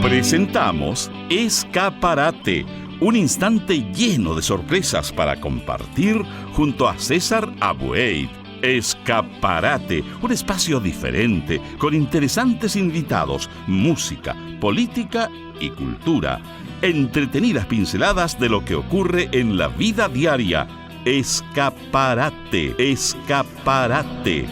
Presentamos Escaparate, un instante lleno de sorpresas para compartir junto a César Abueid. Escaparate, un espacio diferente, con interesantes invitados, música, política y cultura. Entretenidas pinceladas de lo que ocurre en la vida diaria. Escaparate, escaparate.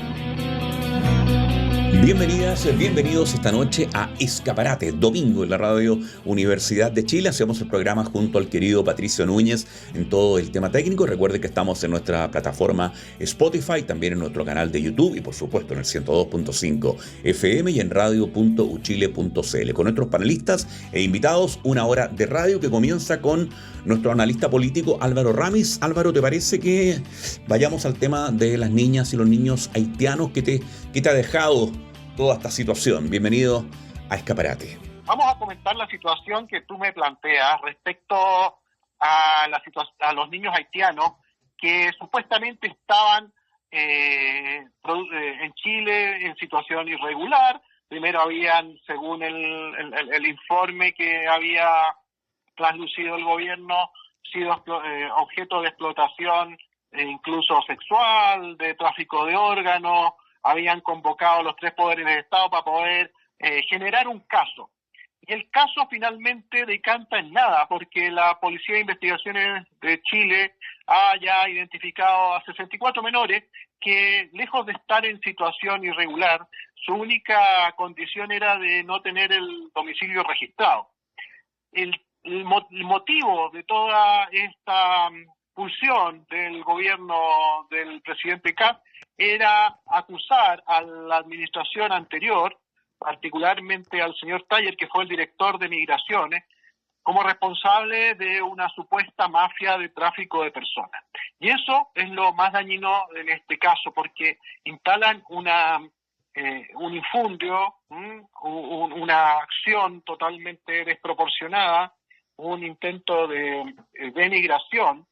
Bienvenidas, bienvenidos esta noche a Escaparate, domingo en la Radio Universidad de Chile. Hacemos el programa junto al querido Patricio Núñez en todo el tema técnico. Recuerden que estamos en nuestra plataforma Spotify, también en nuestro canal de YouTube y por supuesto en el 102.5 FM y en radio.uchile.cl. Con nuestros panelistas e invitados, una hora de radio que comienza con nuestro analista político Álvaro Ramis. Álvaro, ¿te parece que vayamos al tema de las niñas y los niños haitianos? ¿Qué te ha dejado toda esta situación? Bienvenido a Escaparate. Vamos a comentar la situación que tú me planteas respecto a los niños haitianos que supuestamente estaban en Chile en situación irregular. Primero habían, según el informe que había traslucido el gobierno, sido objeto de explotación incluso sexual, de tráfico de órganos. Habían convocado a los tres poderes del Estado para poder generar un caso. Y el caso finalmente decanta en nada, porque la Policía de Investigaciones de Chile ha ya identificado a 64 menores que, lejos de estar en situación irregular, su única condición era de no tener el domicilio registrado. El motivo de toda esta pulsión del gobierno del presidente Kast era acusar a la administración anterior, particularmente al señor Taller, que fue el director de Migraciones, como responsable de una supuesta mafia de tráfico de personas. Y eso es lo más dañino en este caso, porque instalan un infundio, una acción totalmente desproporcionada, un intento de denigración,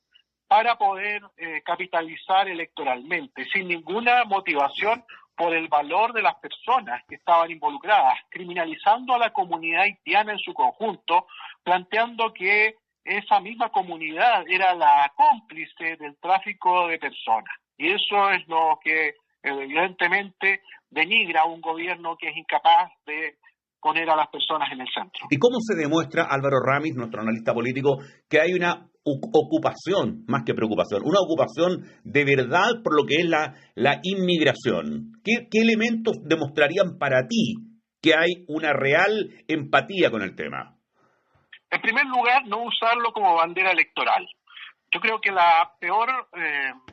para poder capitalizar electoralmente, sin ninguna motivación por el valor de las personas que estaban involucradas, criminalizando a la comunidad haitiana en su conjunto, planteando que esa misma comunidad era la cómplice del tráfico de personas. Y eso es lo que evidentemente denigra a un gobierno que es incapaz de poner a las personas en el centro. ¿Y cómo se demuestra, Álvaro Ramis, nuestro analista político, que hay una ocupación, más que preocupación, una ocupación de verdad por lo que es la inmigración? ¿Qué elementos demostrarían para ti que hay una real empatía con el tema? En primer lugar, no usarlo como bandera electoral. Yo creo que la peor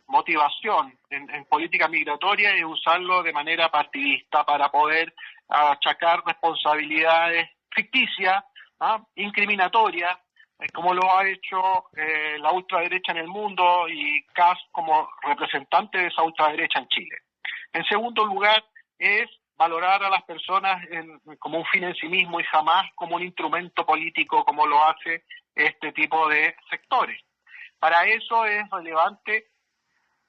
motivación en política migratoria es usarlo de manera partidista para poder achacar responsabilidades ficticias, incriminatorias, como lo ha hecho la ultraderecha en el mundo y Kast como representante de esa ultraderecha en Chile. En segundo lugar, es valorar a las personas como un fin en sí mismo y jamás como un instrumento político como lo hace este tipo de sectores. Para eso es relevante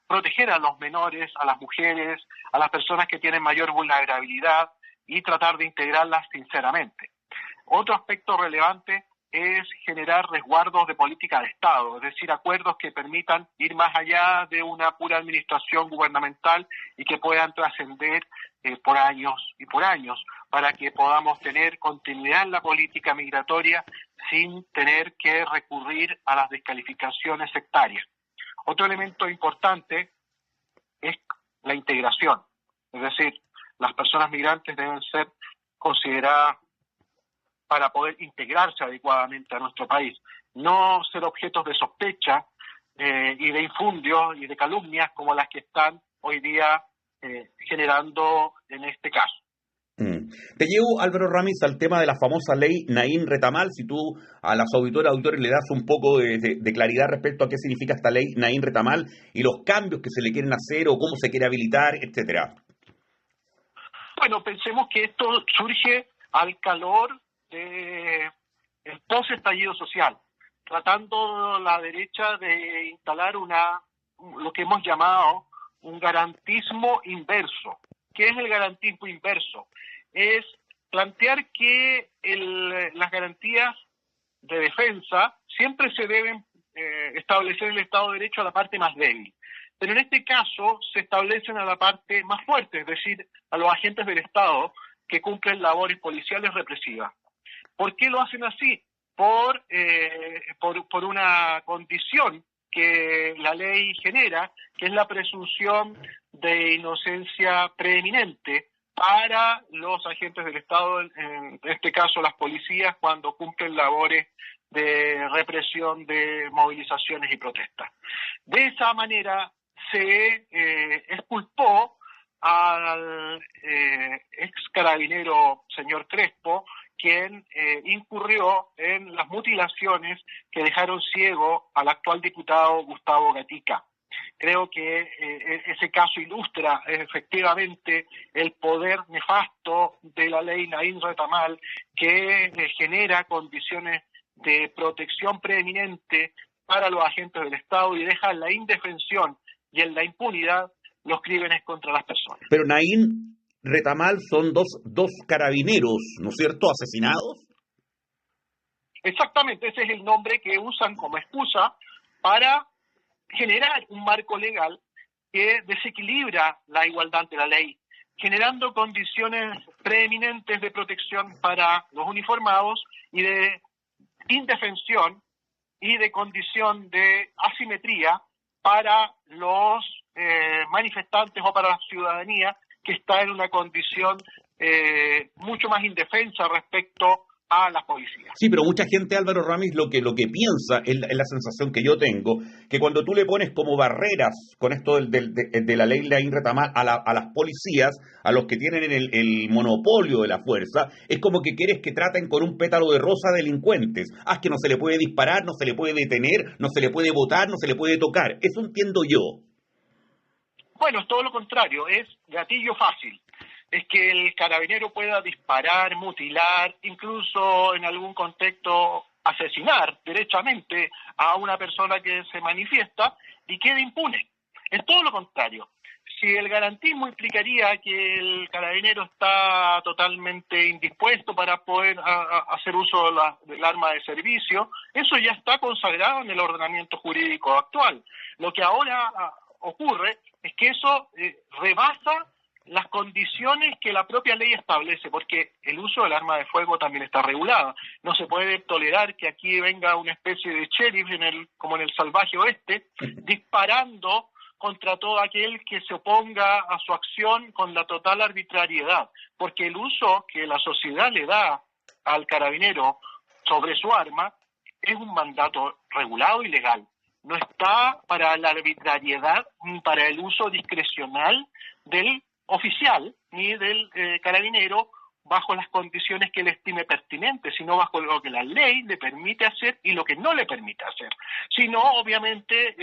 proteger a los menores, a las mujeres, a las personas que tienen mayor vulnerabilidad y tratar de integrarlas sinceramente. Otro aspecto relevante es generar resguardos de política de Estado, es decir, acuerdos que permitan ir más allá de una pura administración gubernamental y que puedan trascender por años y por años, para que podamos tener continuidad en la política migratoria sin tener que recurrir a las descalificaciones sectarias. Otro elemento importante es la integración, es decir, las personas migrantes deben ser consideradas para poder integrarse adecuadamente a nuestro país, no ser objetos de sospecha y de infundios y de calumnias como las que están hoy día generando en este caso. Te llevo, Álvaro Ramis, al tema de la famosa ley Naín Retamal. Si tú a las auditoras auditores le das un poco de claridad respecto a qué significa esta ley Naín Retamal y los cambios que se le quieren hacer o cómo se quiere habilitar, etcétera. Bueno, pensemos que esto surge al calor del post-estallido social, tratando la derecha de instalar lo que hemos llamado un garantismo inverso. ¿Qué es el garantismo inverso? Es plantear que las garantías de defensa siempre se deben establecer en el Estado de Derecho a la parte más débil. Pero en este caso se establecen a la parte más fuerte, es decir, a los agentes del Estado que cumplen labores policiales represivas. ¿Por qué lo hacen así? Por una condición que la ley genera, que es la presunción de inocencia preeminente para los agentes del Estado, en este caso las policías, cuando cumplen labores de represión de movilizaciones y protestas. De esa manera se exculpó al ex carabinero señor Crespo, quien incurrió en las mutilaciones que dejaron ciego al actual diputado Gustavo Gatica. Creo que ese caso ilustra efectivamente el poder nefasto de la ley Naín Retamal, que genera condiciones de protección preeminente para los agentes del Estado y deja en la indefensión y en la impunidad los crímenes contra las personas. Pero Naín Retamal son dos carabineros, ¿no es cierto?, asesinados. Exactamente, ese es el nombre que usan como excusa para generar un marco legal que desequilibra la igualdad ante la ley, generando condiciones preeminentes de protección para los uniformados y de indefensión y de condición de asimetría para los manifestantes o para la ciudadanía que está en una condición mucho más indefensa respecto a las policías. Sí, pero mucha gente, Álvaro Ramis, lo que piensa, es la sensación que yo tengo, que cuando tú le pones como barreras con esto de la ley Naín Retamal a las policías, a los que tienen el monopolio de la fuerza, es como que quieres que traten con un pétalo de rosa delincuentes. Es que no se le puede disparar, no se le puede detener, no se le puede botar, no se le puede tocar. Eso entiendo yo. Bueno, es todo lo contrario, es gatillo fácil. Es que el carabinero pueda disparar, mutilar, incluso en algún contexto asesinar derechamente a una persona que se manifiesta y quede impune. Es todo lo contrario. Si el garantismo implicaría que el carabinero está totalmente indispuesto para poder hacer uso del arma de servicio, eso ya está consagrado en el ordenamiento jurídico actual. Lo que ahora ocurre es que eso rebasa las condiciones que la propia ley establece, porque el uso del arma de fuego también está regulado. No se puede tolerar que aquí venga una especie de sheriff, como en el salvaje oeste, disparando contra todo aquel que se oponga a su acción con la total arbitrariedad, porque el uso que la sociedad le da al carabinero sobre su arma es un mandato regulado y legal. No está para la arbitrariedad ni para el uso discrecional del oficial ni del carabinero bajo las condiciones que él estime pertinentes, sino bajo lo que la ley le permite hacer y lo que no le permite hacer. Si no, obviamente,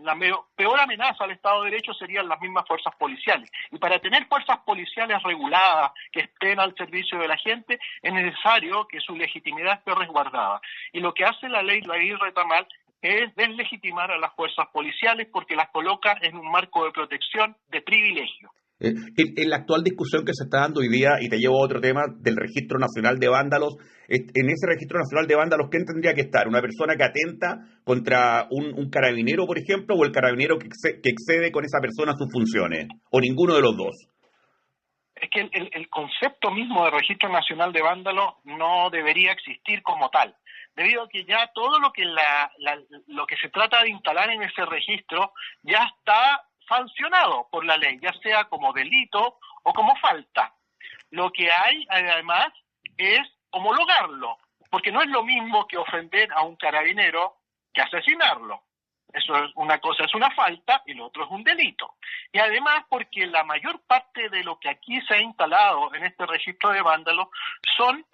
la peor amenaza al Estado de Derecho serían las mismas fuerzas policiales. Y para tener fuerzas policiales reguladas, que estén al servicio de la gente, es necesario que su legitimidad esté resguardada. Y lo que hace la ley Retamal es deslegitimar a las fuerzas policiales porque las coloca en un marco de protección de privilegio. En la actual discusión que se está dando hoy día, y te llevo a otro tema del Registro Nacional de Vándalos, en ese Registro Nacional de Vándalos, ¿quién tendría que estar? ¿Una persona que atenta contra un carabinero, por ejemplo, o el carabinero que excede con esa persona sus funciones? ¿O ninguno de los dos? Es que el concepto mismo de Registro Nacional de Vándalos no debería existir como tal, debido a que ya todo lo que lo que se trata de instalar en ese registro ya está sancionado por la ley, ya sea como delito o como falta. Lo que hay, además, es homologarlo, porque no es lo mismo que ofender a un carabinero que asesinarlo. Eso es una cosa, es una falta, y lo otro es un delito. Y además porque la mayor parte de lo que aquí se ha instalado en este registro de vándalos son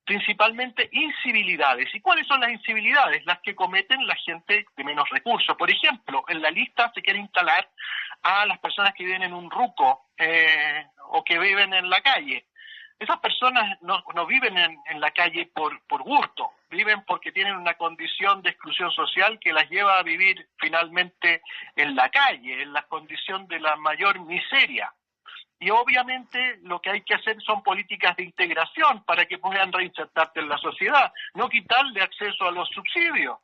principalmente incivilidades. ¿Y cuáles son las incivilidades? Las que cometen la gente de menos recursos. Por ejemplo, en la lista se quiere instalar a las personas que viven en un ruco o que viven en la calle. Esas personas no viven en la calle por gusto, viven porque tienen una condición de exclusión social que las lleva a vivir finalmente en la calle, en la condición de la mayor miseria. y obviamente lo que hay que hacer son políticas de integración para que puedan reinsertarse en la sociedad, no quitarle acceso a los subsidios.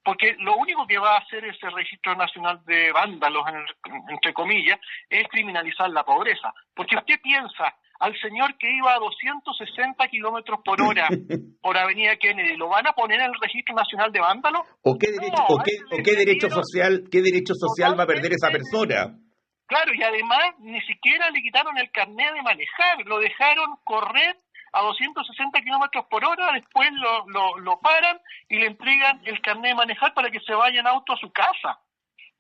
Porque lo único que va a hacer ese registro nacional de vándalos, entre comillas, es criminalizar la pobreza. Porque usted piensa, al señor que iba a 260 kilómetros por hora por Avenida Kennedy, ¿lo van a poner en el registro nacional de vándalos? ¿O qué derecho, qué derecho social va a perder esa persona? Claro, y además ni siquiera le quitaron el carnet de manejar, lo dejaron correr a 260 kilómetros por hora, después lo paran y le entregan el carnet de manejar para que se vaya en auto a su casa.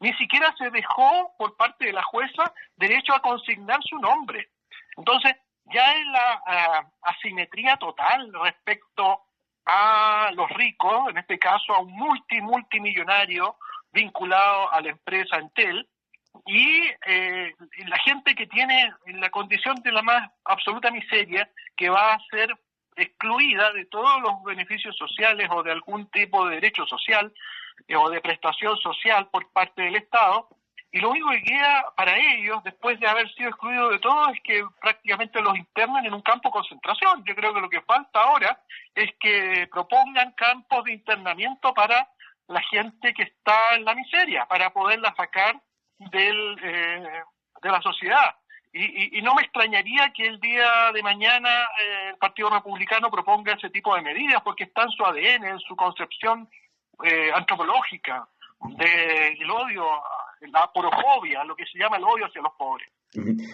Ni siquiera se dejó por parte de la jueza derecho a consignar su nombre. Entonces, ya es la asimetría total respecto a los ricos, en este caso a un multimillonario vinculado a la empresa Entel, y la gente que tiene la condición de la más absoluta miseria, que va a ser excluida de todos los beneficios sociales o de algún tipo de derecho social o de prestación social por parte del Estado, y lo único que queda para ellos, después de haber sido excluidos de todo, es que prácticamente los internen en un campo de concentración. Yo creo que lo que falta ahora es que propongan campos de internamiento para la gente que está en la miseria, para poderla sacar de la sociedad. Y no me extrañaría que el día de mañana el Partido Republicano proponga ese tipo de medidas, porque está en su ADN, en su concepción antropológica del odio, la porofobia, lo que se llama el odio hacia los pobres.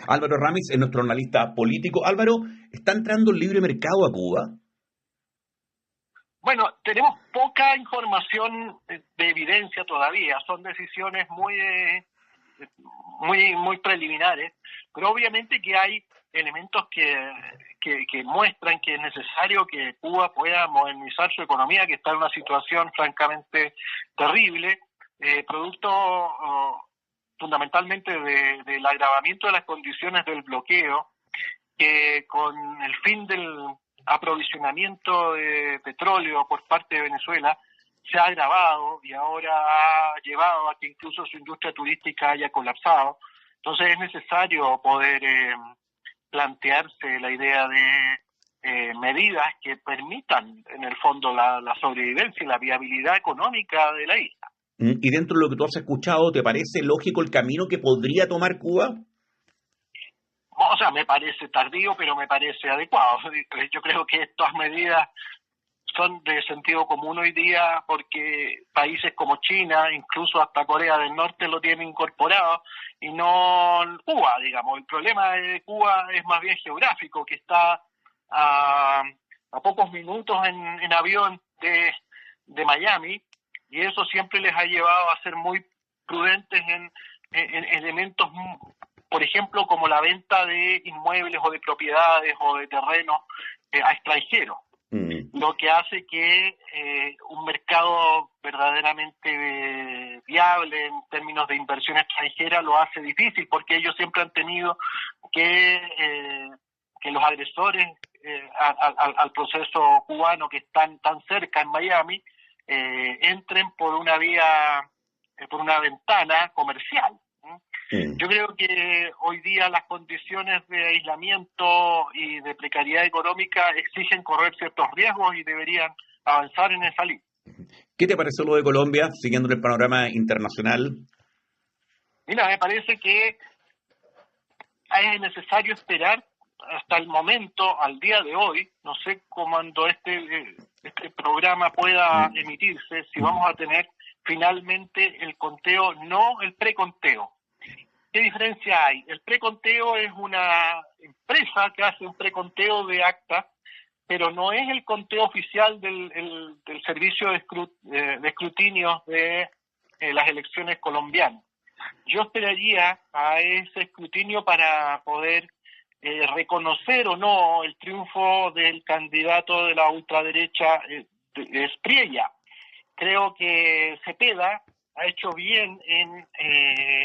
Álvaro Ramis es nuestro analista político. Álvaro, ¿está entrando el libre mercado a Cuba? Bueno, tenemos poca información de evidencia todavía, son decisiones muy preliminares, pero obviamente que hay elementos que muestran que es necesario que Cuba pueda modernizar su economía, que está en una situación francamente terrible, producto fundamentalmente del agravamiento de las condiciones del bloqueo, que con el fin del aprovisionamiento de petróleo por parte de Venezuela se ha agravado y ahora ha llevado a que incluso su industria turística haya colapsado. Entonces es necesario poder plantearse la idea de medidas que permitan en el fondo la sobrevivencia y la viabilidad económica de la isla. Y dentro de lo que tú has escuchado, ¿te parece lógico el camino que podría tomar Cuba? O sea, me parece tardío, pero me parece adecuado. Yo creo que estas medidas son de sentido común hoy día porque países como China, incluso hasta Corea del Norte lo tienen incorporado y no Cuba, digamos. El problema de Cuba es más bien geográfico, que está a pocos minutos en avión de Miami, y eso siempre les ha llevado a ser muy prudentes en elementos, por ejemplo, como la venta de inmuebles o de propiedades o de terrenos a extranjeros. Lo que hace que un mercado verdaderamente viable en términos de inversión extranjera lo hace difícil, porque ellos siempre han tenido que los agresores al proceso cubano, que están tan cerca en Miami, entren por una vía, por una ventana comercial. Yo creo que hoy día las condiciones de aislamiento y de precariedad económica exigen correr ciertos riesgos y deberían avanzar en esa línea. ¿Qué te pareció lo de Colombia, siguiendo el panorama internacional? Mira, me parece que es necesario esperar hasta el momento, al día de hoy, no sé cuándo este programa pueda emitirse, si vamos a tener finalmente el conteo, no el preconteo. ¿Qué diferencia hay? El preconteo es una empresa que hace un preconteo de acta, pero no es el conteo oficial del servicio de escrutinio de las elecciones colombianas. Yo esperaría a ese escrutinio para poder reconocer o no el triunfo del candidato de la ultraderecha Espriella. Creo que Cepeda ha hecho bien en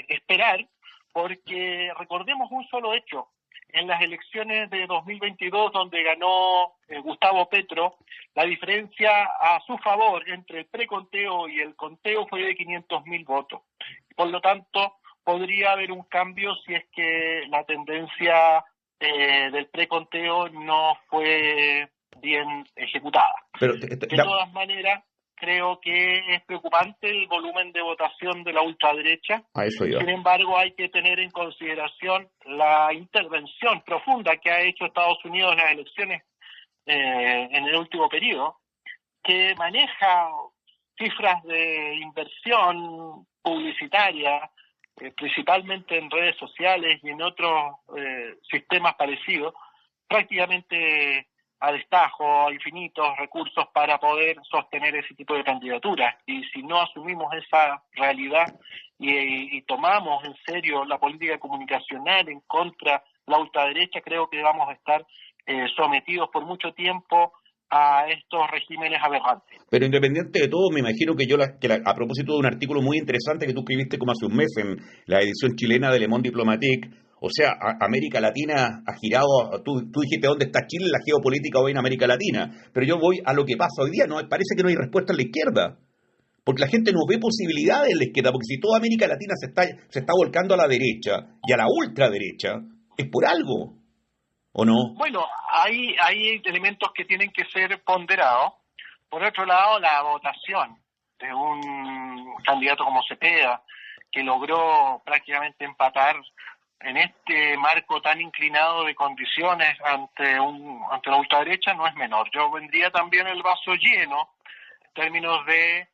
esperar, porque recordemos un solo hecho. En las elecciones de 2022, donde ganó Gustavo Petro, la diferencia a su favor entre el preconteo y el conteo fue de 500.000 votos. Por lo tanto, podría haber un cambio si es que la tendencia del preconteo no fue bien ejecutada. Pero, de todas maneras, creo que es preocupante el volumen de votación de la ultraderecha. A eso iba. Sin embargo, hay que tener en consideración la intervención profunda que ha hecho Estados Unidos en las elecciones en el último periodo, que maneja cifras de inversión publicitaria, principalmente en redes sociales y en otros sistemas parecidos, prácticamente a destajo, a infinitos recursos para poder sostener ese tipo de candidaturas. Y si no asumimos esa realidad y tomamos en serio la política comunicacional en contra de la ultraderecha, creo que vamos a estar sometidos por mucho tiempo a estos regímenes aberrantes. Pero independiente de todo, me imagino que a propósito de un artículo muy interesante que tú escribiste como hace un mes en la edición chilena de Le Monde Diplomatique, o sea, América Latina ha girado, tú dijiste dónde está Chile, la geopolítica hoy en América Latina, pero yo voy a lo que pasa hoy día, no parece que no hay respuesta en la izquierda, porque la gente no ve posibilidades en la izquierda, porque si toda América Latina se está volcando a la derecha y a la ultraderecha, es por algo, ¿o no? Bueno, hay elementos que tienen que ser ponderados. Por otro lado, la votación de un candidato como Cepeda, que logró prácticamente empatar en este marco tan inclinado de condiciones ante la ultraderecha, no es menor. Yo vendría también el vaso lleno en términos de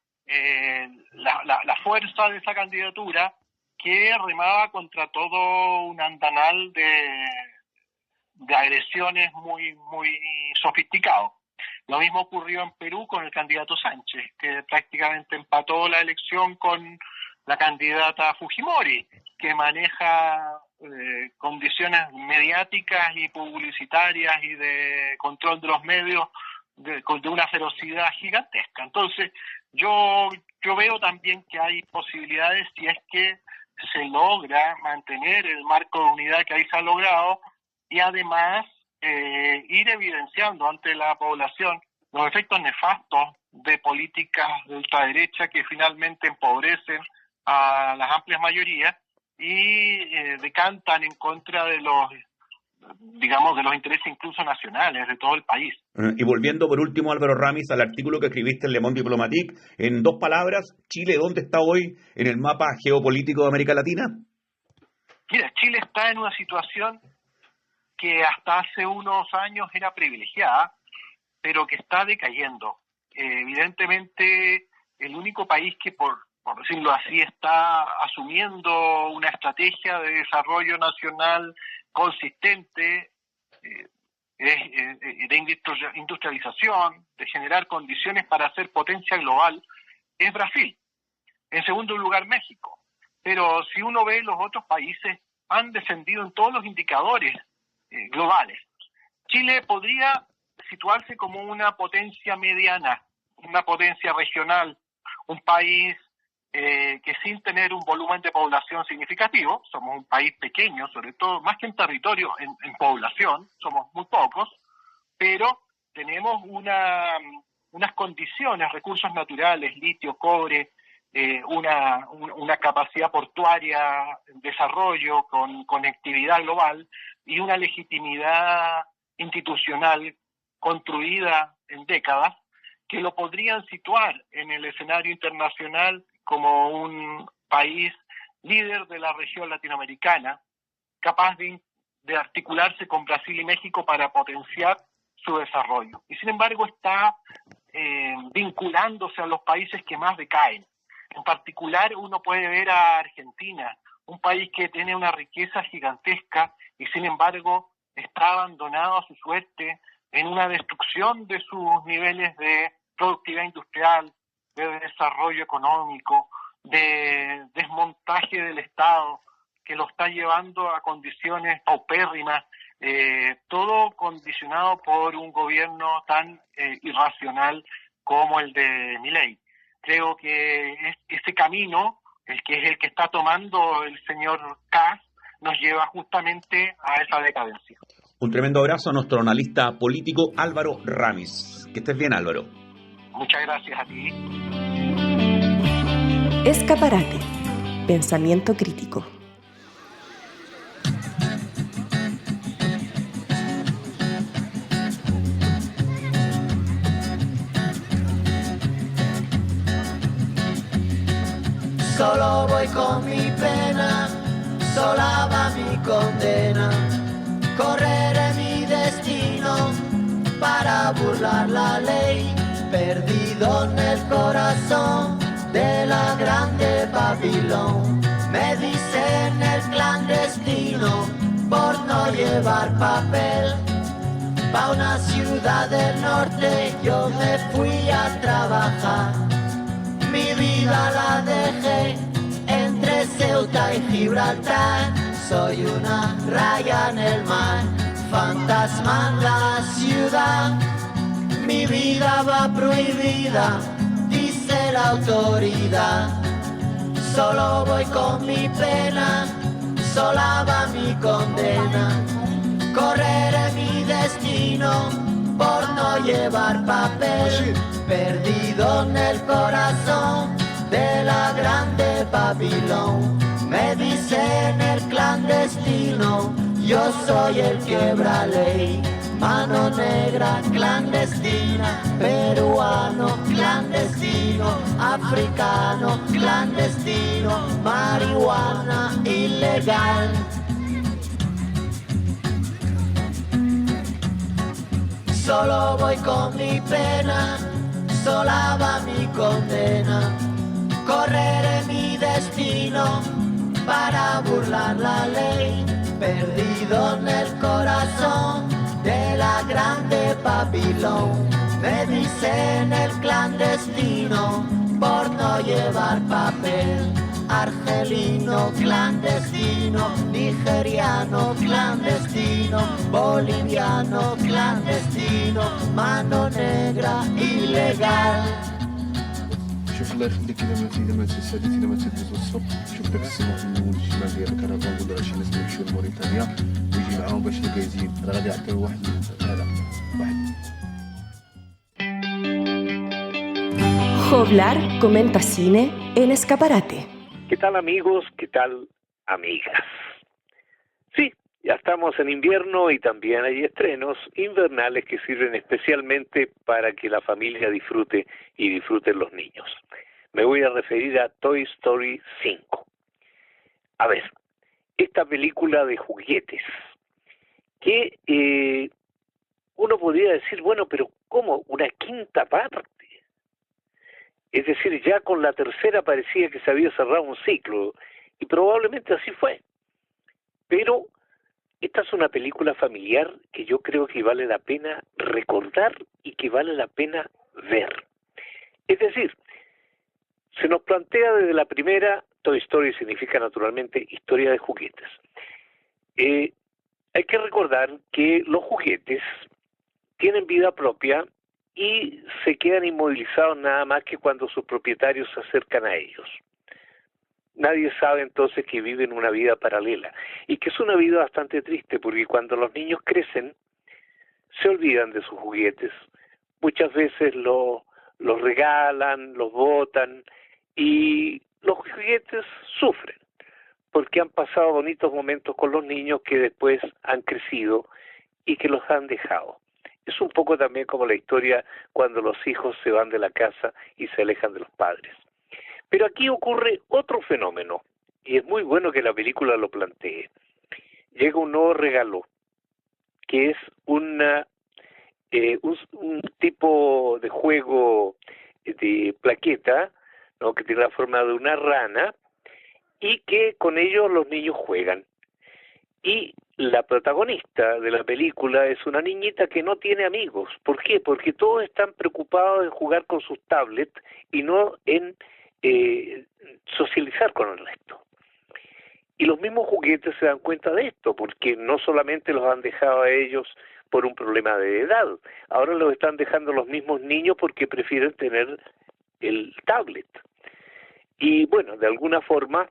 la fuerza de esa candidatura, que remaba contra todo un andanal de agresiones muy sofisticado. Lo mismo ocurrió en Perú con el candidato Sánchez, que prácticamente empató la elección con la candidata Fujimori, que maneja condiciones mediáticas y publicitarias y de control de los medios de una ferocidad gigantesca. Entonces, yo veo también que hay posibilidades, si es que se logra mantener el marco de unidad que ahí se ha logrado, y además ir evidenciando ante la población los efectos nefastos de políticas de ultraderecha que finalmente empobrecen a las amplias mayorías y decantan en contra de los intereses incluso nacionales de todo el país. Y volviendo por último, Álvaro Ramis, al artículo que escribiste en Le Monde Diplomatique, en 2 palabras, Chile, ¿dónde está hoy en el mapa geopolítico de América Latina? Mira, Chile está en una situación que hasta hace unos años era privilegiada, pero que está decayendo. Evidentemente, el único país que, por decirlo así, está asumiendo una estrategia de desarrollo nacional consistente, de industrialización, de generar condiciones para ser potencia global, es Brasil. En segundo lugar, México. Pero si uno ve, los otros países han descendido en todos los indicadores globales. Chile podría situarse como una potencia mediana, una potencia regional, un país que sin tener un volumen de población significativo, somos un país pequeño, sobre todo, más que en territorio, en población, somos muy pocos, pero tenemos unas condiciones, recursos naturales, litio, cobre, una capacidad portuaria, desarrollo con conectividad global y una legitimidad institucional construida en décadas que lo podrían situar en el escenario internacional como un país líder de la región latinoamericana, capaz de articularse con Brasil y México para potenciar su desarrollo. Y sin embargo está vinculándose a los países que más decaen. En particular uno puede ver a Argentina, un país que tiene una riqueza gigantesca y sin embargo está abandonado a su suerte en una destrucción de sus niveles de productividad industrial, de desarrollo económico, de desmontaje del Estado, que lo está llevando a condiciones paupérrimas, todo condicionado por un gobierno tan irracional como el de Milei. Creo que ese camino, el que es el que está tomando el señor Kast, nos lleva justamente a esa decadencia. Un tremendo abrazo a nuestro analista político Álvaro Ramis. Que estés bien, Álvaro. Muchas gracias a ti. Escaparate. Pensamiento crítico. Solo voy con mi pena, sola va mi condena. Correré mi destino para burlar la ley, perdido en el corazón de la grande Babilón. Me dicen el clandestino por no llevar papel. Pa' una ciudad del norte yo me fui a trabajar. Mi vida la dejé entre Ceuta y Gibraltar. Soy una raya en el mar, fantasma en la ciudad. Mi vida va prohibida, dice la autoridad. Solo voy con mi pena, sola va mi condena. Correré mi destino por no llevar papel, perdido en el corazón de la grande Babilón. Me dicen el clandestino, yo soy el quebra ley. Mano negra clandestina, peruano clandestino, africano clandestino, marihuana ilegal. Solo voy con mi pena, sola va mi condena. Correré mi destino para burlar la ley, perdido en el corazón de la grande Babilón. Me dicen el clandestino por no llevar papel. Argelino clandestino, nigeriano clandestino, boliviano clandestino, mano negra ilegal. شوف الله يخليك الا ما تسالي الا ما تدوز الصبح شوف داك السماء من الشمال ديال الكرفان ولا شي ناس يمشيو لموريتانيا ويجي معاهم باش الكايزين راه غادي يعطيو واحد هذا واحد. Joblar comenta cine en Escaparate. ¿Qué tal amigos? ¿Qué tal amigas? Sí, ya estamos en invierno y también hay estrenos invernales que sirven especialmente para que la familia disfrute y disfruten los niños. Me voy a referir a Toy Story 5. A ver, esta película de juguetes que uno podría decir, bueno, pero ¿cómo? ¿Una quinta parte? Es decir, ya con la tercera parecía que se había cerrado un ciclo, y probablemente así fue. Pero esta es una película familiar que yo creo que vale la pena recordar y que vale la pena ver. Es decir, se nos plantea desde la primera, Toy Story significa naturalmente historia de juguetes. Hay que recordar que los juguetes tienen vida propia y se quedan inmovilizados nada más que cuando sus propietarios se acercan a ellos. Nadie sabe entonces que viven una vida paralela y que es una vida bastante triste porque cuando los niños crecen se olvidan de sus juguetes. Muchas veces los regalan, los botan y los juguetes sufren porque han pasado bonitos momentos con los niños que después han crecido y que los han dejado. Es un poco también como la historia cuando los hijos se van de la casa y se alejan de los padres. Pero aquí ocurre otro fenómeno, y es muy bueno que la película lo plantee. Llega un nuevo regalo, que es un tipo de juego de plaqueta, ¿no?, que tiene la forma de una rana, y que con ello los niños juegan. Y la protagonista de la película es una niñita que no tiene amigos. ¿Por qué? Porque todos están preocupados en jugar con sus tablets y no en socializar con el resto. Y los mismos juguetes se dan cuenta de esto, porque no solamente los han dejado a ellos por un problema de edad, ahora los están dejando los mismos niños porque prefieren tener el tablet. Y bueno, de alguna forma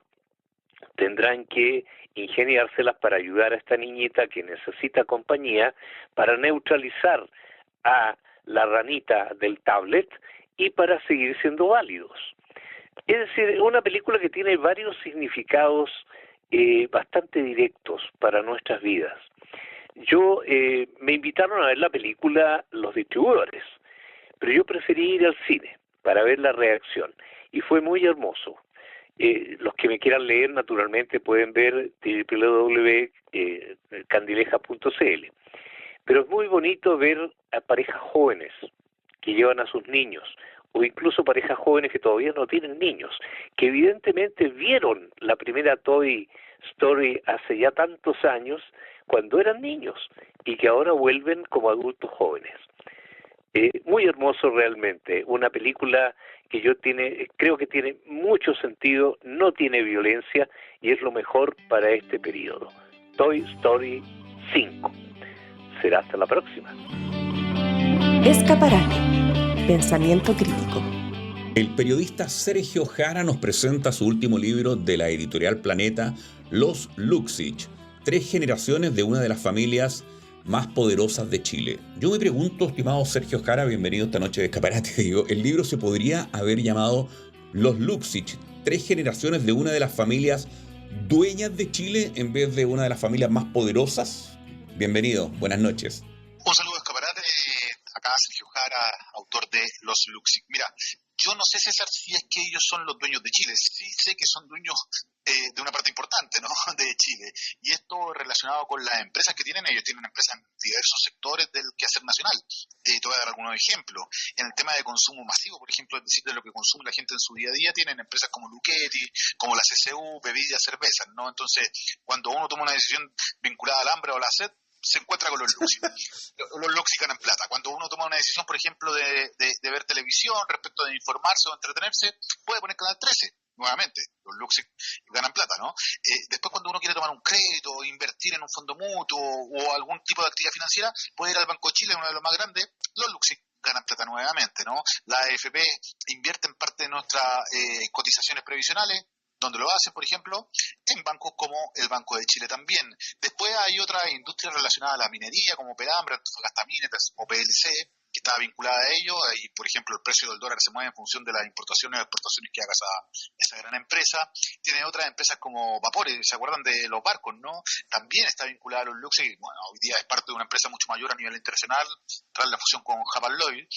tendrán que ingeniárselas para ayudar a esta niñita que necesita compañía para neutralizar a la ranita del tablet y para seguir siendo válidos. Es decir, es una película que tiene varios significados bastante directos para nuestras vidas. Me invitaron a ver la película los distribuidores, pero yo preferí ir al cine para ver la reacción y fue muy hermoso. Los que me quieran leer, naturalmente, pueden ver www.candileja.cl. Pero es muy bonito ver a parejas jóvenes que llevan a sus niños, o incluso parejas jóvenes que todavía no tienen niños, que evidentemente vieron la primera Toy Story hace ya tantos años, cuando eran niños, y que ahora vuelven como adultos jóvenes. Muy hermoso realmente, una película que creo que tiene mucho sentido, no tiene violencia y es lo mejor para este periodo. Toy Story 5. Será hasta la próxima. Escaparate. Pensamiento crítico. El periodista Sergio Jara nos presenta su último libro de la editorial Planeta, Los Luxich, 3 generaciones de una de las familias más poderosas de Chile. Yo me pregunto, estimado Sergio Jara, bienvenido esta noche de Escaparate, digo, el libro se podría haber llamado Los Luxich, 3 generaciones de una de las familias dueñas de Chile en vez de una de las familias más poderosas. Bienvenido, buenas noches. Un saludo, Escaparate. Acá Sergio Jara, autor de Los Luxich. Mira, yo no sé, César, si es que ellos son los dueños de Chile. Sí sé que son dueños de una parte importante, ¿no?, de Chile. Y esto relacionado con las empresas que tienen. Ellos tienen empresas en diversos sectores del quehacer nacional. Te voy a dar algunos ejemplos. En el tema de consumo masivo, por ejemplo, es decir, de lo que consume la gente en su día a día, tienen empresas como Luchetti, como la CCU, bebidas, cervezas, ¿no? Entonces, cuando uno toma una decisión vinculada al hambre o a la sed, se encuentra con los Luxich. Los Luxich ganan plata. Cuando uno toma una decisión, por ejemplo, de ver televisión, respecto de informarse o entretenerse, puede poner Canal 13. Nuevamente, los Luxich ganan plata, ¿no? Después, cuando uno quiere tomar un crédito, invertir en un fondo mutuo o algún tipo de actividad financiera, puede ir al Banco de Chile, uno de los más grandes. Los Luxich ganan plata nuevamente, ¿no? La AFP invierte en parte de nuestras cotizaciones previsionales, donde lo hacen, por ejemplo, en bancos como el Banco de Chile también. Después hay otras industrias relacionadas a la minería, como Perambre, Antofagasta Mineras o PLC, que está vinculada a ello. Ahí, por ejemplo, el precio del dólar se mueve en función de las importaciones y exportaciones que haga esa gran empresa. Tiene otras empresas como Vapores, ¿se acuerdan de los barcos, no? También está vinculada a los Luxich. Bueno, hoy día es parte de una empresa mucho mayor a nivel internacional, tras la fusión con Hapag-Lloyd.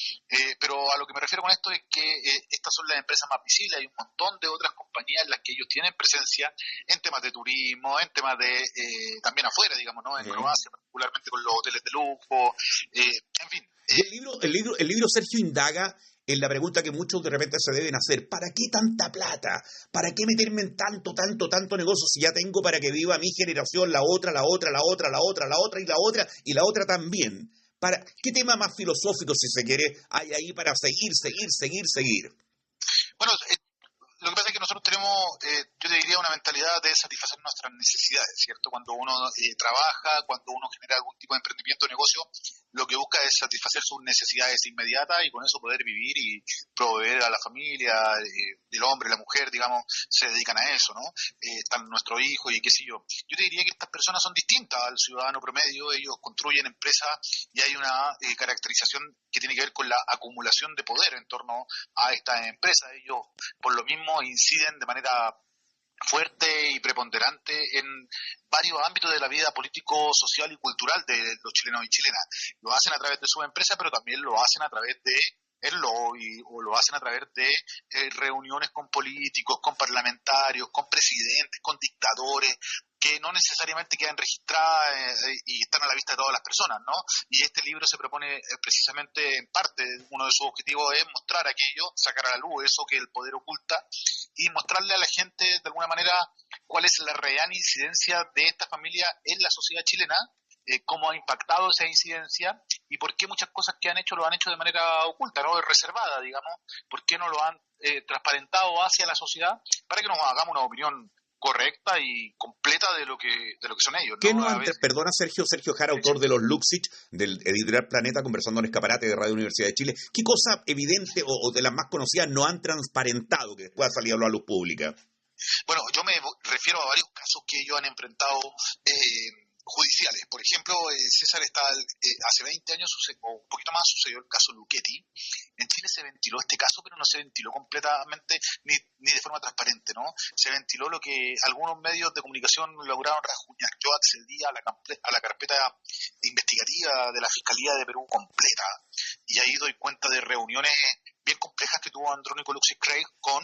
Pero a lo que me refiero con esto es que estas son las empresas más visibles. Hay un montón de otras compañías en las que ellos tienen presencia en temas de turismo, en temas de también afuera, digamos, ¿no? En Croacia, particularmente con los hoteles de lujo, en fin. Y el libro, Sergio, indaga en la pregunta que muchos de repente se deben hacer: ¿para qué tanta plata? ¿Para qué meterme en tanto negocio si ya tengo para que viva mi generación, la otra y la otra también? ¿Para qué tema más filosófico, si se quiere, hay ahí para seguir? Bueno, lo que pasa es que nosotros tenemos, yo te diría, una mentalidad de satisfacer nuestras necesidades, ¿cierto? Cuando uno trabaja, cuando uno genera algún tipo de emprendimiento o negocio, lo que busca es satisfacer sus necesidades inmediatas y con eso poder vivir y proveer a la familia, el hombre, la mujer, digamos, se dedican a eso, ¿no? Están nuestros hijos y qué sé yo. Yo te diría que estas personas son distintas al ciudadano promedio. Ellos construyen empresas y hay una caracterización que tiene que ver con la acumulación de poder en torno a estas empresas. Ellos, por lo mismo, inciden de manera fuerte y preponderante en varios ámbitos de la vida político, social y cultural de los chilenos y chilenas. Lo hacen a través de sus empresas, pero también lo hacen a través de el lobby, o lo hacen a través de reuniones con políticos, con parlamentarios, con presidentes, con dictadores, que no necesariamente quedan registradas y están a la vista de todas las personas, ¿no? Y este libro se propone precisamente, en parte, uno de sus objetivos es mostrar aquello, sacar a la luz eso que el poder oculta y mostrarle a la gente, de alguna manera, cuál es la real incidencia de esta familia en la sociedad chilena, cómo ha impactado esa incidencia y por qué muchas cosas que han hecho lo han hecho de manera oculta, ¿no? Reservada, digamos, por qué no lo han transparentado hacia la sociedad para que nos hagamos una opinión correcta y completa de lo que son ellos, ¿no? ¿Qué no perdona, Sergio Jara, autor de Los Luxich, del editorial Planeta, conversando en Escaparate de Radio Universidad de Chile, ¿qué cosa evidente o de las más conocidas no han transparentado que después ha salido a la luz pública? Bueno, yo me refiero a varios casos que ellos han enfrentado judiciales. Por ejemplo, César, hace 20 años, o un poquito más, sucedió el caso Luchetti. En Chile se ventiló este caso, pero no se ventiló completamente ni de forma transparente, ¿no? Se ventiló lo que algunos medios de comunicación lograron rasguñar. Yo accedí a la carpeta investigativa de la Fiscalía de Perú completa, y ahí doy cuenta de reuniones bien complejas que tuvo Andrónico Luksic-Craig con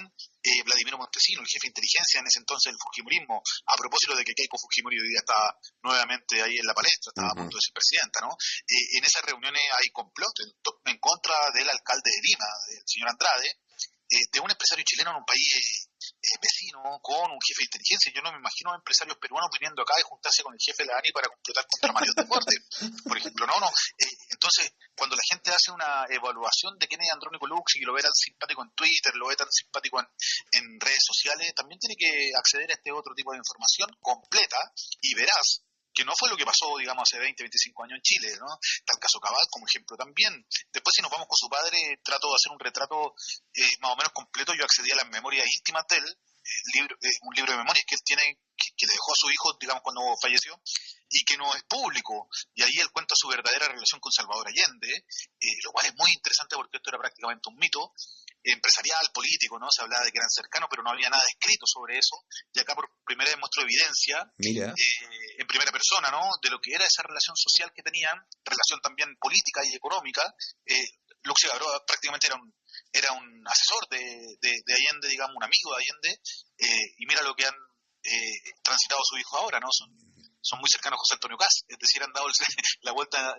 Vladimiro Montesino, el jefe de inteligencia en ese entonces del Fujimorismo, a propósito de que Keiko Fujimori hoy día está nuevamente ahí en la palestra, estaba a punto de ser presidenta, ¿no? En esas reuniones hay complot en contra del alcalde de Lima, del señor Andrade, de un empresario chileno en un país vecino con un jefe de inteligencia. Yo no me imagino a empresarios peruanos viniendo acá y juntarse con el jefe de la ANI para complotar contra Mario Desbordes, por ejemplo. No. Entonces, cuando la gente hace una evaluación de quién es Andrónico Luksic y lo ve tan simpático en Twitter, lo ve tan simpático en redes sociales, también tiene que acceder a este otro tipo de información completa y veraz, que no fue lo que pasó, digamos, hace 20, 25 años en Chile, ¿no? Está el caso Cabal como ejemplo también. Después, si nos vamos con su padre, trato de hacer un retrato más o menos completo. Yo accedí a las memorias íntimas de él, un libro de memorias que él tiene, que le dejó a su hijo, digamos, cuando falleció, y que no es público. Y ahí él cuenta su verdadera relación con Salvador Allende, lo cual es muy interesante porque esto era prácticamente un mito empresarial, político, ¿no? Se hablaba de que eran cercanos, pero no había nada escrito sobre eso. Y acá por primera vez mostró evidencia, en primera persona, ¿no? De lo que era esa relación social que tenían, relación también política y económica. Luksic prácticamente era un asesor de Allende, digamos, un amigo de Allende, y mira lo que han transitado su hijo ahora, ¿no? Son muy cercanos a José Antonio Kast, es decir, han dado la vuelta,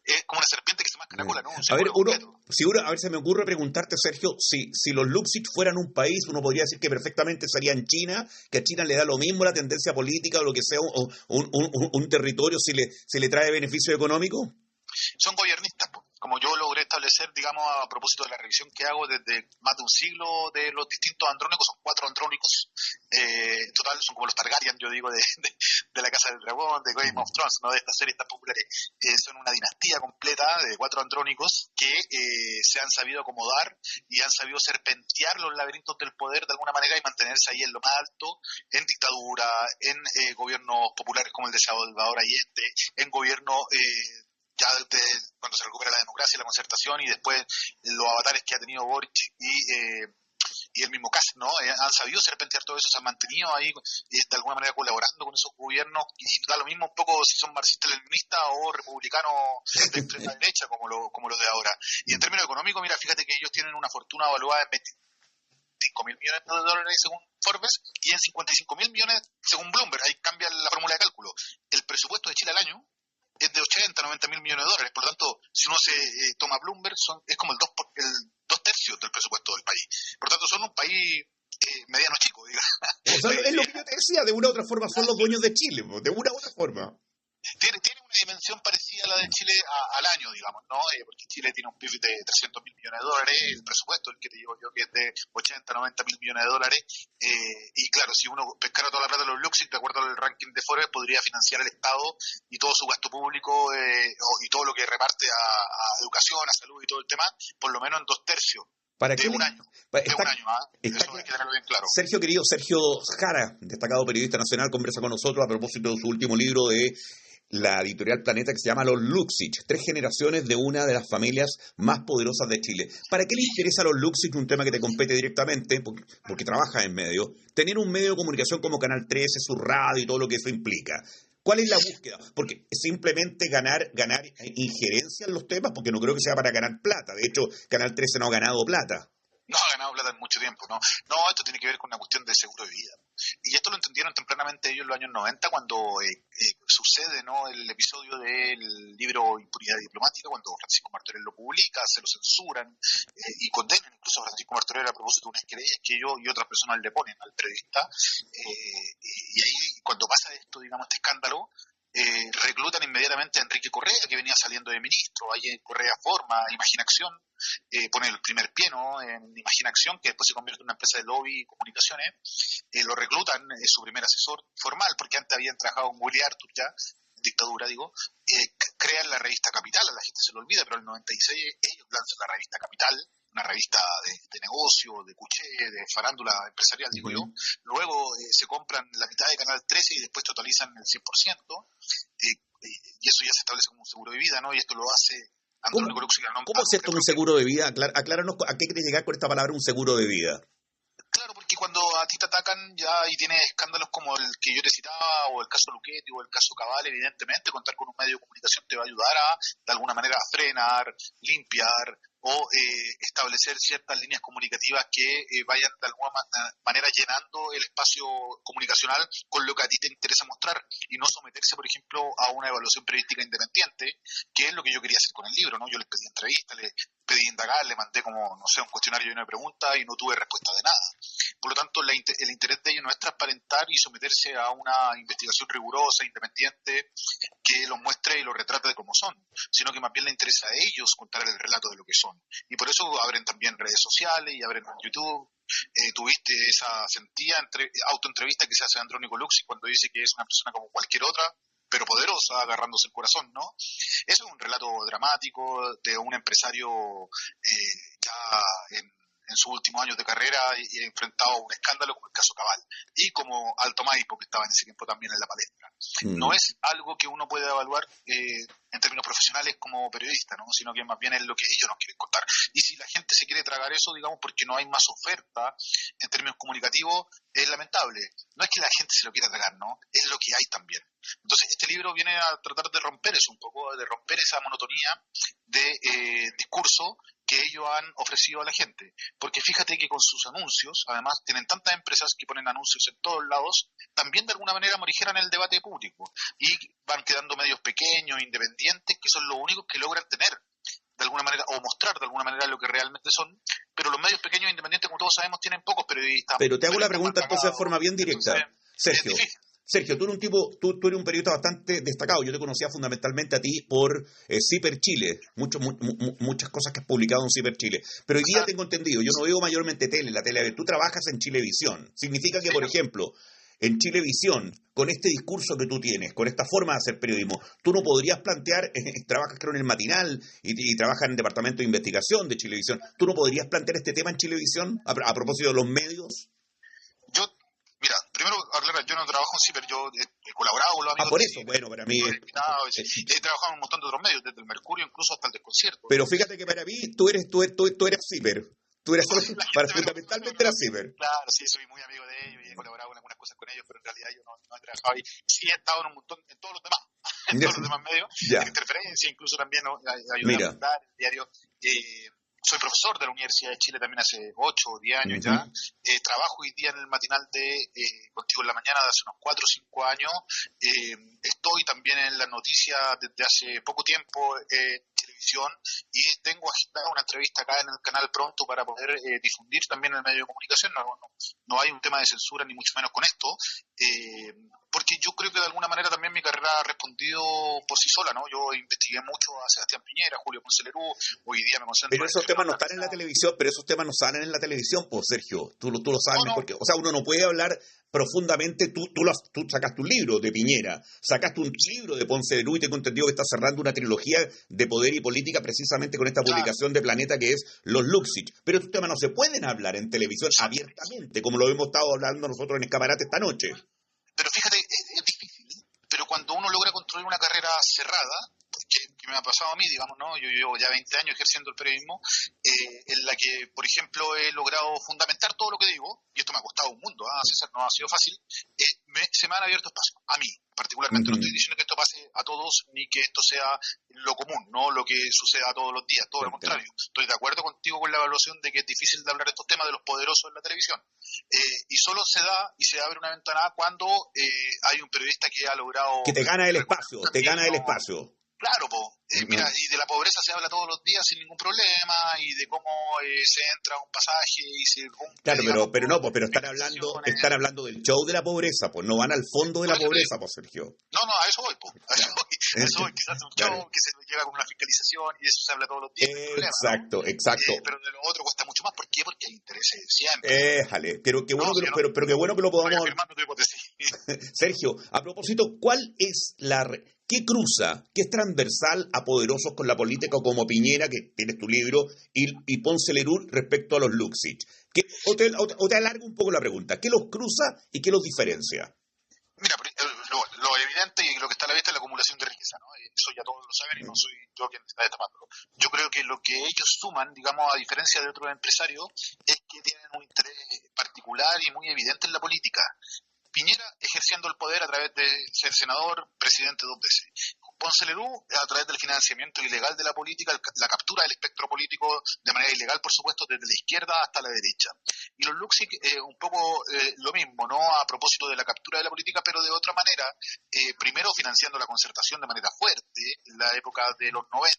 es como una serpiente que se masca la cola, ¿no? A ver, se me ocurre preguntarte, Sergio, si los Luksic fueran un país, uno podría decir que perfectamente sería en China, que a China le da lo mismo la tendencia política o lo que sea, o un territorio si le trae beneficio económico. Son gobernistas, como yo logré establecer, digamos, a propósito de la revisión que hago desde más de un siglo de los distintos andrónicos. Son 4 andrónicos, en total son como los Targaryen, yo digo, de la Casa del Dragón, de Game of Thrones, ¿no? De estas series tan populares. Son una dinastía completa de 4 andrónicos que se han sabido acomodar y han sabido serpentear los laberintos del poder de alguna manera y mantenerse ahí en lo más alto, en dictadura, en gobiernos populares como el de Salvador Allende, en gobiernos ya cuando se recupera la democracia y la concertación, y después los avatares que ha tenido Boric y el mismo Kast, ¿no? Han sabido serpentear todo eso, se han mantenido ahí de alguna manera colaborando con esos gobiernos, y da lo mismo un poco si son marxistas-leninistas o republicanos de extrema derecha como los de ahora. Y en términos económicos, mira, fíjate que ellos tienen una fortuna evaluada en 25.000 millones de dólares según Forbes y en 55.000 millones según Bloomberg. Ahí cambia la fórmula de cálculo. El presupuesto de Chile al año es de 80, 90 mil millones de dólares. Por lo tanto, si uno se toma Bloomberg, es como el 2 tercios del presupuesto del país. Por lo tanto, son un país mediano chico, digamos. O sea, es lo que yo te decía, de una u otra forma son los dueños de Chile, de una u otra forma. Tiene una dimensión parecida a la de Chile al año, digamos, ¿no? Porque Chile tiene un PIB de 300 mil millones de dólares, el presupuesto, el que te digo yo, que es de 80, 90 mil millones de dólares, y claro, si uno pescara toda la plata de los Luksic, de acuerdo al ranking de Forbes, podría financiar el Estado y todo su gasto público y todo lo que reparte a educación, a salud y todo el tema, por lo menos en 2 tercios. De un año, eso hay que tenerlo bien claro. Sergio, querido Sergio Jara, destacado periodista nacional, conversa con nosotros a propósito de su último libro de la editorial Planeta, que se llama Los Luksic, 3 generaciones de una de las familias más poderosas de Chile. ¿Para qué le interesa a los Luksic, un tema que te compete directamente, porque trabajas en medio, tener un medio de comunicación como Canal 13, su radio y todo lo que eso implica? ¿Cuál es la búsqueda? Porque es simplemente ganar injerencia en los temas, porque no creo que sea para ganar plata. De hecho, Canal 13 no ha ganado plata. No ha ganado plata en mucho tiempo, ¿no? No, esto tiene que ver con una cuestión de seguro de vida. Y esto lo entendieron tempranamente ellos en los años 90, cuando sucede, ¿no?, el episodio del libro Impunidad Diplomática, cuando Francisco Martorell lo publica, se lo censuran y condenan incluso a Francisco Martorell a propósito de unas querellas que ellos y otras personas le ponen al periodista. Y ahí, cuando pasa esto, digamos, este escándalo, reclutan inmediatamente a Enrique Correa, que venía saliendo de ministro. Ahí Correa forma Imaginación, pone el primer pie, ¿no?, en Imaginación, que después se convierte en una empresa de lobby y comunicaciones. Lo reclutan, es su primer asesor formal, porque antes habían trabajado con Willy Artur ya, dictadura, digo. Crean la revista Capital, a la gente se lo olvida, pero en el 96 ellos lanzan la revista Capital, una revista de negocio, de cuché, de farándula empresarial, digo yo. Luego se compran la mitad de Canal 13 y después totalizan el 100%, y eso ya se establece como un seguro de vida, ¿no? Y esto lo hace Andrónico Luksic. ¿Cómo es esto un seguro de vida? Acláranos a qué quieres llegar con esta palabra, un seguro de vida. Claro, porque cuando cuando a ti te atacan ya y tienes escándalos como el que yo te citaba, o el caso Luchetti, o el caso Cabal, evidentemente contar con un medio de comunicación te va a ayudar a, de alguna manera, a frenar, limpiar o establecer ciertas líneas comunicativas que vayan de alguna manera llenando el espacio comunicacional con lo que a ti te interesa mostrar, y no someterse, por ejemplo, a una evaluación periodística independiente, que es lo que yo quería hacer con el libro, ¿no? Yo les pedí entrevistas, les pedí indagar, le mandé como, no sé, un cuestionario y una pregunta y no tuve respuesta de nada. Por lo tanto, el interés de ellos no es transparentar y someterse a una investigación rigurosa, independiente, que los muestre y los retrate de cómo son, sino que más bien le interesa a ellos contar el relato de lo que son. Y por eso abren también redes sociales y abren YouTube. Tuviste esa sentida autoentrevista que se hace de Andrónico Luxi cuando dice que es una persona como cualquier otra, pero poderosa, agarrándose el corazón, ¿no? Eso es un relato dramático de un empresario ya en sus últimos años de carrera y enfrentado a un escándalo como el caso Cabal, y como Alto Maipo, que estaba en ese tiempo también en la palestra. No es algo que uno pueda evaluar en términos profesionales como periodista, ¿no? Sino que más bien es lo que ellos nos quieren contar. Y si la gente se quiere tragar eso, digamos, porque no hay más oferta en términos comunicativos, es lamentable. No es que la gente se lo quiera tragar, ¿no? Es lo que hay también. Entonces, este libro viene a tratar de romper eso un poco, de romper esa monotonía de discurso que ellos han ofrecido a la gente. Porque fíjate que con sus anuncios, además, tienen tantas empresas que ponen anuncios en todos lados, también de alguna manera morigeran el debate público. Y van quedando medios pequeños, independientes, que son los únicos que logran tener de alguna manera, o mostrar de alguna manera lo que realmente son. Pero los medios pequeños e independientes, como todos sabemos, tienen pocos periodistas. Pero te hago la pregunta entonces de forma bien directa. Entonces, Sergio, tú eres un tipo, tú eres un periodista bastante destacado. Yo te conocía fundamentalmente a ti por Ciper Chile, muchas cosas que has publicado en Ciper Chile. Pero hoy día tengo entendido, yo no veo mayormente la tele. Tú trabajas en Chilevisión. Significa que, por ejemplo, en Chilevisión, con este discurso que tú tienes, con esta forma de hacer periodismo, tú no podrías plantear, trabajas creo en el Matinal y trabajas en el departamento de investigación de Chilevisión, ¿tú no podrías plantear este tema en Chilevisión a propósito de los medios? Mira, primero, aclarar, yo no trabajo en Ciper, yo he colaborado con los amigos. Por eso, bueno, para mí... He trabajado en un montón de otros medios, desde el Mercurio incluso hasta el Desconcierto. Pero fíjate que para mí tú eres Ciper. Tú eres fundamentalmente la Ciper. Claro, sí, soy muy amigo de ellos y he colaborado en algunas cosas con ellos, pero en realidad yo no he trabajado ahí. Sí he estado en un montón, en todos los demás, todos los demás medios, en Interferencia, incluso también ayudé a fundar el diario. Soy profesor de la Universidad de Chile también hace 8 o 10 años ya. Trabajo hoy día en el matinal de Contigo en la Mañana de hace unos 4 o 5 años. Estoy también en las noticias desde hace poco tiempo en televisión y tengo agendada una entrevista acá en el canal pronto para poder difundir también en el medio de comunicación. No hay un tema de censura ni mucho menos con esto. Porque yo creo que de alguna manera también mi carrera ha respondido por sí sola, ¿no? Yo investigué mucho a Sebastián Piñera, Julio Ponce Lerú, hoy día me concentro... Pero esos temas no están en la televisión, salen en la televisión, pues Sergio, tú lo sabes mejor que... O sea, uno no puede hablar profundamente, tú sacaste un libro de Piñera, sacaste un libro de Ponce Lerú y tengo entendido que estás cerrando una trilogía de poder y política precisamente con esta publicación de Planeta que es Los Luxich. Pero estos temas no se pueden hablar en televisión abiertamente, como lo hemos estado hablando nosotros en Escaparate esta noche. Pero fíjate, es difícil, pero cuando uno logra construir una carrera cerrada, que me ha pasado a mí, digamos, ¿no? Yo llevo ya 20 años ejerciendo el periodismo, en la que, por ejemplo, he logrado fundamentar todo lo que digo, y esto me ha costado un mundo, César, no ha sido fácil, se me han abierto espacios, a mí particularmente. No estoy diciendo que esto pase a todos, ni que esto sea lo común, no lo que suceda todos los días, todo lo contrario. Estoy de acuerdo contigo con la evaluación de que es difícil de hablar de estos temas de los poderosos en la televisión. Y solo se da y se abre una ventana cuando hay un periodista que ha logrado... Que te gana el espacio, Claro, mira, y de la pobreza se habla todos los días sin ningún problema, y de cómo se entra a un pasaje y se rompe... Claro, pero están hablando del show de la pobreza, pues no van al fondo de la pobreza, pues Sergio. No, a eso voy, a eso voy, que se hace un show, que se llega con una fiscalización, y de eso se habla todos los días. Exacto. Pero de lo otro cuesta mucho más, ¿por qué? Porque hay intereses siempre. Pero qué bueno que lo podamos... Sergio, a propósito, ¿qué cruza, qué es transversal a poderosos con la política como Piñera, que tienes tu libro, y Ponce Lerú respecto a los Luxich? O te alargo un poco la pregunta. ¿Qué los cruza y qué los diferencia? Mira, lo evidente y lo que está a la vista es la acumulación de riqueza, ¿no? Eso ya todos lo saben y no soy yo quien está destapándolo. Yo creo que lo que ellos suman, digamos, a diferencia de otros empresarios, es que tienen un interés particular particular y muy evidente en la política. Piñera ejerciendo el poder a través de ser senador, presidente 2 veces. Ponce Lerú a través del financiamiento ilegal de la política, la captura del espectro político de manera ilegal, por supuesto, desde la izquierda hasta la derecha. Y los Luksic, un poco lo mismo, ¿no? A propósito de la captura de la política, pero de otra manera, primero financiando la concertación de manera fuerte, en la época de los 90,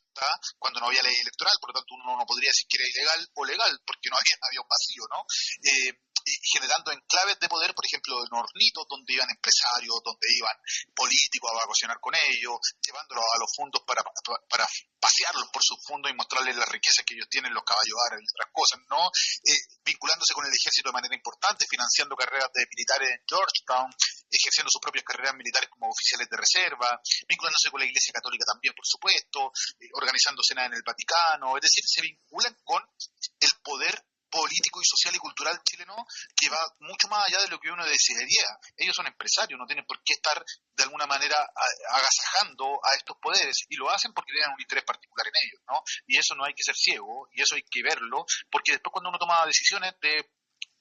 cuando no había ley electoral, por lo tanto uno no podría decir que era ilegal o legal, porque no había un vacío, ¿no? Generando enclaves de poder, por ejemplo, en Hornitos, donde iban empresarios, donde iban políticos a vacacionar con ellos, llevándolos a los fondos para pasearlos por sus fondos y mostrarles las riquezas que ellos tienen, los caballos árabes y otras cosas, ¿no? Vinculándose con el ejército de manera importante, financiando carreras de militares en Georgetown, ejerciendo sus propias carreras militares como oficiales de reserva, vinculándose con la Iglesia Católica también, por supuesto, organizando cenas en el Vaticano, es decir, se vinculan con el poder político y social y cultural chileno que va mucho más allá de lo que uno desearía. Ellos son empresarios, no tienen por qué estar de alguna manera agasajando a estos poderes, y lo hacen porque tienen un interés particular en ellos, ¿no? Y eso no hay que ser ciego, y eso hay que verlo, porque después cuando uno toma decisiones de,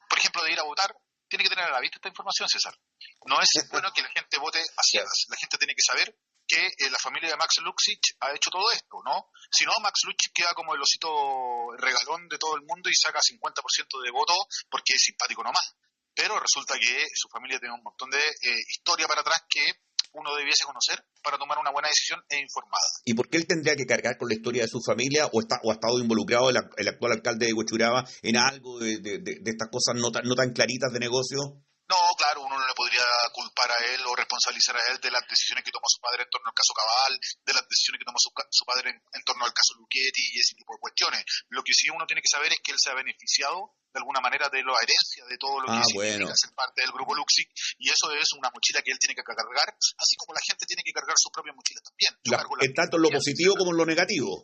por ejemplo, de ir a votar, tiene que tener a la vista esta información, César. No es bueno que la gente vote a ciegas, la gente tiene que saber que la familia de Max Luksic ha hecho todo esto, ¿no? Si no, Max Luksic queda como el osito regalón de todo el mundo y saca 50% de votos porque es simpático nomás. Pero resulta que su familia tiene un montón de historia para atrás que uno debiese conocer para tomar una buena decisión e informada. ¿Y por qué él tendría que cargar con la historia de su familia o ha estado involucrado el actual alcalde de Huechuraba en algo de estas cosas no tan claritas de negocio? No, claro, uno no le podría culpar a él o responsabilizar a él de las decisiones que tomó su padre en torno al caso Cabal, de las decisiones que tomó su padre en torno al caso Luchetti y ese tipo de cuestiones. Lo que sí uno tiene que saber es que él se ha beneficiado de alguna manera de la herencia de todo lo que significa ser parte del grupo Luksic, y eso es una mochila que él tiene que cargar, así como la gente tiene que cargar sus propias mochilas también. Tanto en lo positivo como en lo negativo.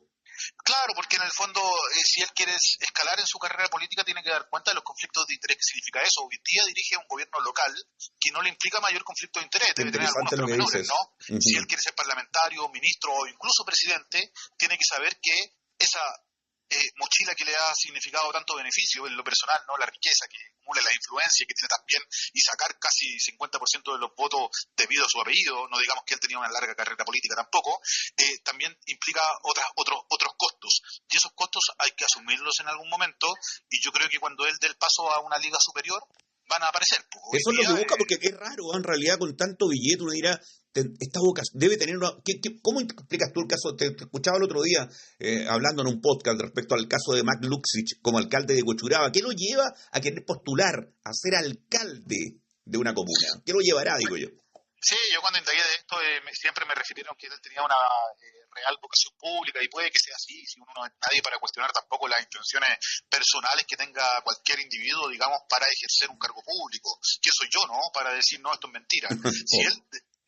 Claro, porque en el fondo, si él quiere escalar en su carrera política, tiene que dar cuenta de los conflictos de interés que significa eso. Hoy en día dirige un gobierno local que no le implica mayor conflicto de interés, debe tener algunos pero menores, ¿no? Uh-huh. Si él quiere ser parlamentario, ministro o incluso presidente, tiene que saber que esa mochila que le ha significado tanto beneficio en lo personal, ¿no? La riqueza que acumula, la influencia que tiene también, y sacar casi 50% de los votos debido a su apellido, no digamos que él tenía una larga carrera política tampoco, también implica otros costos, y esos costos hay que asumirlos en algún momento, y yo creo que cuando él dé el paso a una liga superior van a aparecer. Eso es lo que busca, porque es raro, en realidad, con tanto billete uno dirá, esta boca debe tener una... ¿Cómo explicas tú el caso? Te escuchaba el otro día hablando en un podcast respecto al caso de Max Luksic como alcalde de Huechuraba. ¿Qué lo lleva a querer postular a ser alcalde de una comuna? ¿Qué lo llevará, digo yo? Sí, yo cuando indagué de esto siempre me refirieron que él tenía una real vocación pública, y puede que sea así, si uno no es nadie para cuestionar tampoco las intenciones personales que tenga cualquier individuo, digamos, para ejercer un cargo público. ¿Quién soy yo, no? Para decir, no, esto es mentira. Si él...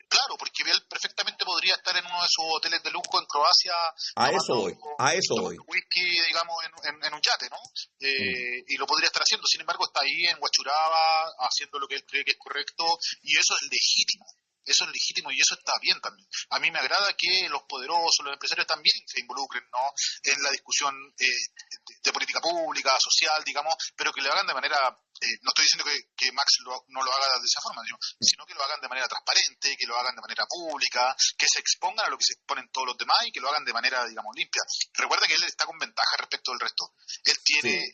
Claro, porque él perfectamente podría estar en uno de sus hoteles de lujo en Croacia a eso voy. Whisky, digamos, en un yate, ¿no? Y lo podría estar haciendo. Sin embargo, está ahí en Huechuraba haciendo lo que él cree que es correcto, y eso es legítimo. Eso es legítimo y eso está bien también. A mí me agrada que los poderosos, los empresarios también se involucren, ¿no? En la discusión de política pública, social, digamos, pero que lo hagan de manera, no estoy diciendo que Max no lo haga de esa forma, sino que lo hagan de manera transparente, que lo hagan de manera pública, que se expongan a lo que se exponen todos los demás y que lo hagan de manera, digamos, limpia. Recuerda que él está con ventaja respecto del resto. Él tiene...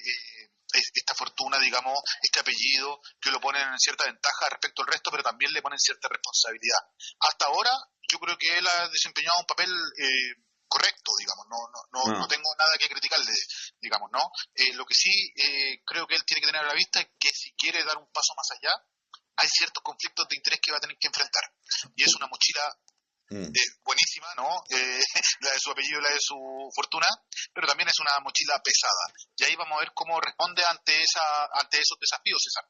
esta fortuna, digamos, este apellido que lo ponen en cierta ventaja respecto al resto, pero también le ponen cierta responsabilidad. Hasta ahora yo creo que él ha desempeñado un papel correcto, digamos, no tengo nada que criticarle, digamos, ¿no? Lo que sí creo que él tiene que tener a la vista es que si quiere dar un paso más allá, hay ciertos conflictos de interés que va a tener que enfrentar, y es una mochila buenísima, ¿no? La de su apellido y la de su fortuna, pero también es una mochila pesada, y ahí vamos a ver cómo responde ante esos desafíos, César.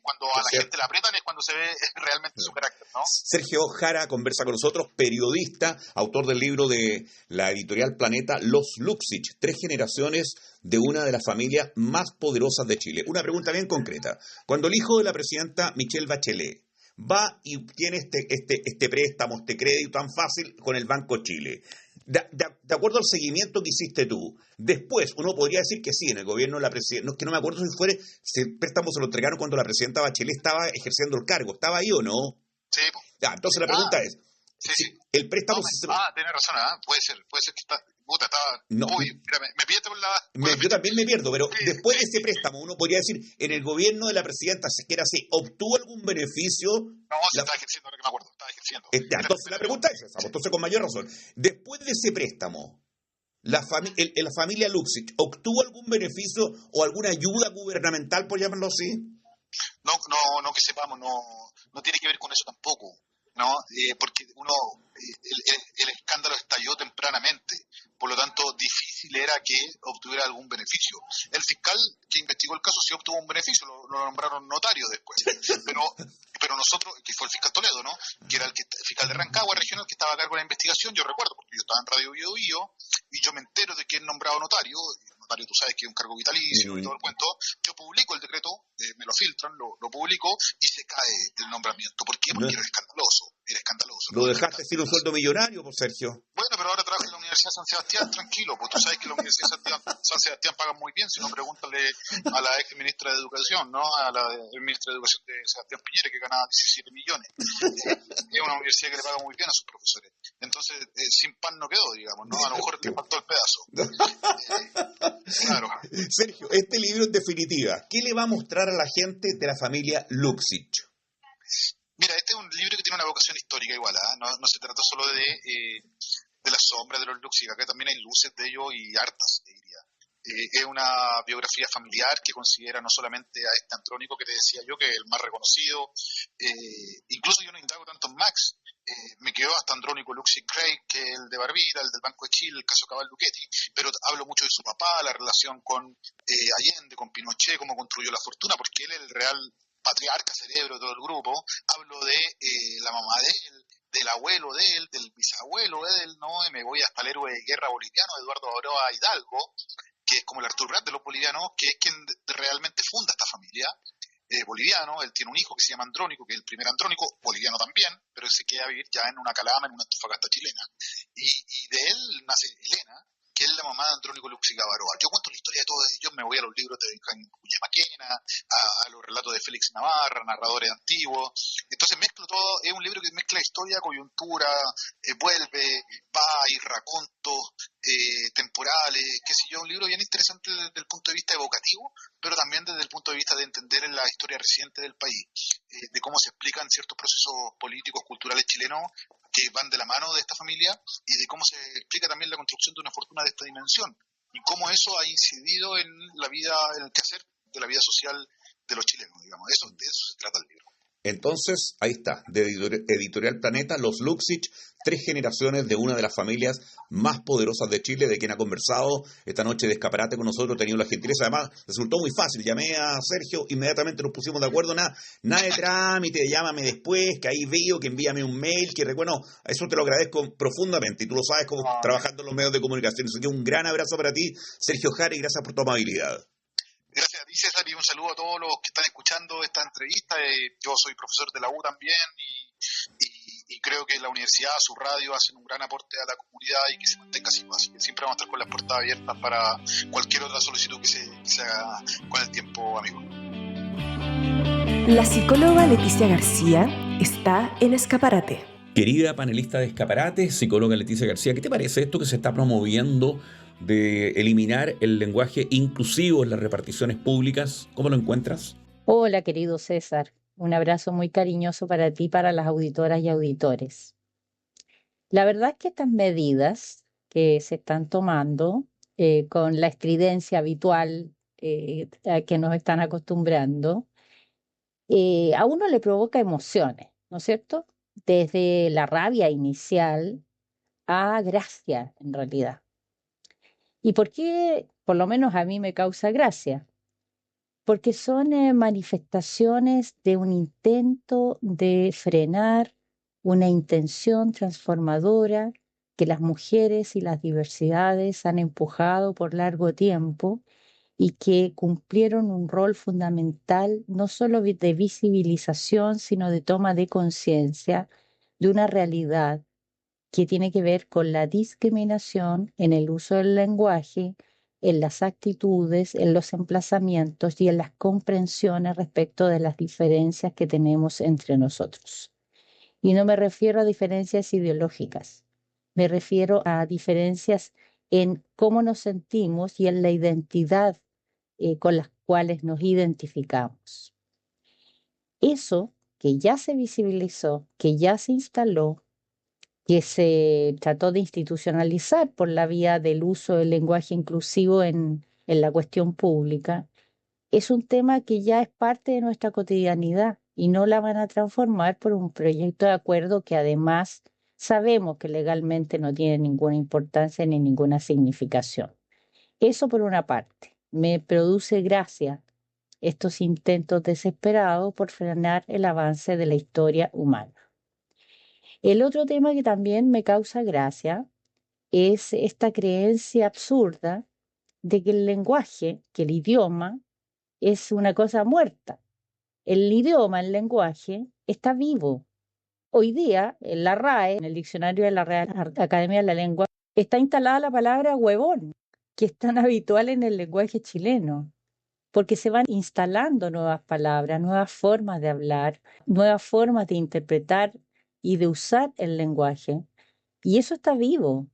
Cuando a la gente la aprietan es cuando se ve realmente su carácter, ¿no? Sergio Jara conversa con nosotros, periodista, autor del libro de la editorial Planeta, Los Luksic, 3 generaciones de una de las familias más poderosas de Chile. Una pregunta bien concreta. Cuando el hijo de la presidenta Michelle Bachelet va y tiene este préstamo, este crédito tan fácil con el Banco Chile, de acuerdo al seguimiento que hiciste tú, después uno podría decir que sí, en el gobierno de la presidenta, no, que no me acuerdo si el préstamo se lo entregaron cuando la presidenta Bachelet estaba ejerciendo el cargo, ¿estaba ahí o no? Sí. Ya, entonces la pregunta es, Sí. el préstamo... Tenés razón, puede ser que está... Puta, estaba... No. Uy, mira, me pillaste por la... Yo también me pierdo, pero después de ese préstamo, uno podría decir, en el gobierno de la presidenta, si quiera así, ¿obtuvo algún beneficio? No, se estaba ejerciendo, ahora que me acuerdo, estaba ejerciendo. Entonces la pregunta es esa, entonces con mayor razón. Después de ese préstamo, la familia Luksic, ¿obtuvo algún beneficio o alguna ayuda gubernamental, por llamarlo así? No que sepamos, no tiene que ver con eso tampoco, ¿no? Porque el escándalo estalló tempranamente, por lo tanto difícil era que obtuviera algún beneficio. El fiscal que investigó el caso sí obtuvo un beneficio, lo nombraron notario después, pero nosotros, que fue el fiscal Toledo, ¿no? Que era el fiscal de Rancagua regional que estaba a cargo de la investigación, yo recuerdo, porque yo estaba en Radio Biobío y yo me entero de que es nombrado notario. Notario, tú sabes que es un cargo vitalicio y todo el cuento. Yo publico el decreto, me lo filtran, lo publico y se cae el nombramiento. ¿Por qué? Porque era escandaloso. Lo dejaste sin un sueldo millonario, pues, Sergio. Bueno, pero ahora trabajo en la Universidad de San Sebastián, tranquilo, pues tú sabes que la Universidad de San Sebastián paga muy bien, si no pregúntale a la ex ministra de Educación, ¿no? A la ministra de Educación de Sebastián Piñera, que ganaba 17 millones. Es una universidad que le paga muy bien a sus profesores. Entonces, sin pan no quedó, digamos, ¿no? A lo mejor te faltó el pedazo. Claro. Sergio, este libro en definitiva, ¿qué le va a mostrar a la gente de la familia Luksic? Mira, este es un libro que tiene una vocación histórica igual, no se trata solo de las sombras de los Luksic, acá también hay luces de ellos y hartas, te diría. Es una biografía familiar que considera no solamente a este Andrónico que te decía yo, que es el más reconocido, incluso yo no indago tanto en Max, me quedó hasta Andrónico Luksic Craig, que es el de Barbira, el del Banco de Chile, el caso Cabal Luchetti, pero hablo mucho de su papá, la relación con Allende, con Pinochet, cómo construyó la fortuna, porque él es el real patriarca cerebro de todo el grupo. Hablo de la mamá de él, del abuelo de él, del bisabuelo de él, ¿no? Y me voy hasta el héroe de guerra boliviano, Eduardo Aroa Hidalgo, que es como el Artur Prat de los bolivianos, que es quien realmente funda esta familia boliviano. Él tiene un hijo que se llama Andrónico, que es el primer Andrónico, boliviano también, pero él se queda a vivir ya en una calama, en una Antofagasta chilena. Y de él nace Elena, que es la mamá de Andrónico Luksic Avaroa. Yo cuento la historia de todos ellos, me voy a los libros de Benjamín Cuña Maquena, a los relatos de Félix Navarra, narradores antiguos. Entonces mezclo todo, es un libro que mezcla historia, coyuntura, vuelve, va, y racontos temporales, qué sé yo, un libro bien interesante desde el punto de vista evocativo, pero también desde el punto de vista de entender la historia reciente del país, de cómo se explican ciertos procesos políticos, culturales chilenos que van de la mano de esta familia, y de cómo se explica también la construcción de una fortuna de esta dimensión, y cómo eso ha incidido en la vida, en el quehacer de la vida social de los chilenos, digamos. De eso se trata el libro. Entonces, ahí está, de Editorial Planeta, Los Luksic, 3 generaciones de una de las familias más poderosas de Chile, de quien ha conversado esta noche de Escaparate con nosotros, tenido la gentileza. Además, resultó muy fácil, llamé a Sergio, inmediatamente nos pusimos de acuerdo, nada de trámite, llámame después, que ahí veo, que envíame un mail, que recuerdo, eso te lo agradezco profundamente, y tú lo sabes como trabajando en los medios de comunicación. Así que un gran abrazo para ti, Sergio Jara, y gracias por tu amabilidad. Gracias a ti, César, y un saludo a todos los que están escuchando esta entrevista. Yo soy profesor de la U también y creo que la universidad, su radio, hacen un gran aporte a la comunidad y que se mantenga así. Así que siempre vamos a estar con las puertas abiertas para cualquier otra solicitud que se haga con el tiempo, amigo. La psicóloga Leticia García está en Escaparate. Querida panelista de Escaparate, psicóloga Leticia García, ¿qué te parece esto que se está promoviendo de eliminar el lenguaje inclusivo en las reparticiones públicas? ¿Cómo lo encuentras? Hola, querido César. Un abrazo muy cariñoso para ti y para las auditoras y auditores. La verdad es que estas medidas que se están tomando con la estridencia habitual a que nos están acostumbrando, a uno le provoca emociones, ¿no es cierto? Desde la rabia inicial a gracia, en realidad. ¿Y por qué, por lo menos a mí me causa gracia? Porque son manifestaciones de un intento de frenar una intención transformadora que las mujeres y las diversidades han empujado por largo tiempo y que cumplieron un rol fundamental no solo de visibilización, sino de toma de conciencia de una realidad que tiene que ver con la discriminación en el uso del lenguaje, en las actitudes, en los emplazamientos y en las comprensiones respecto de las diferencias que tenemos entre nosotros. Y no me refiero a diferencias ideológicas, me refiero a diferencias en cómo nos sentimos y en la identidad con las cuales nos identificamos. Eso que ya se visibilizó, que ya se instaló, que se trató de institucionalizar por la vía del uso del lenguaje inclusivo en la cuestión pública, es un tema que ya es parte de nuestra cotidianidad y no la van a transformar por un proyecto de acuerdo que además sabemos que legalmente no tiene ninguna importancia ni ninguna significación. Eso por una parte. Me produce gracia estos intentos desesperados por frenar el avance de la historia humana. El otro tema que también me causa gracia es esta creencia absurda de que el lenguaje, que el idioma, es una cosa muerta. El idioma, el lenguaje, está vivo. Hoy día, en la RAE, en el diccionario de la Real Academia de la Lengua, está instalada la palabra huevón, que es tan habitual en el lenguaje chileno, porque se van instalando nuevas palabras, nuevas formas de hablar, nuevas formas de interpretar y de usar el lenguaje. Y eso está vivo.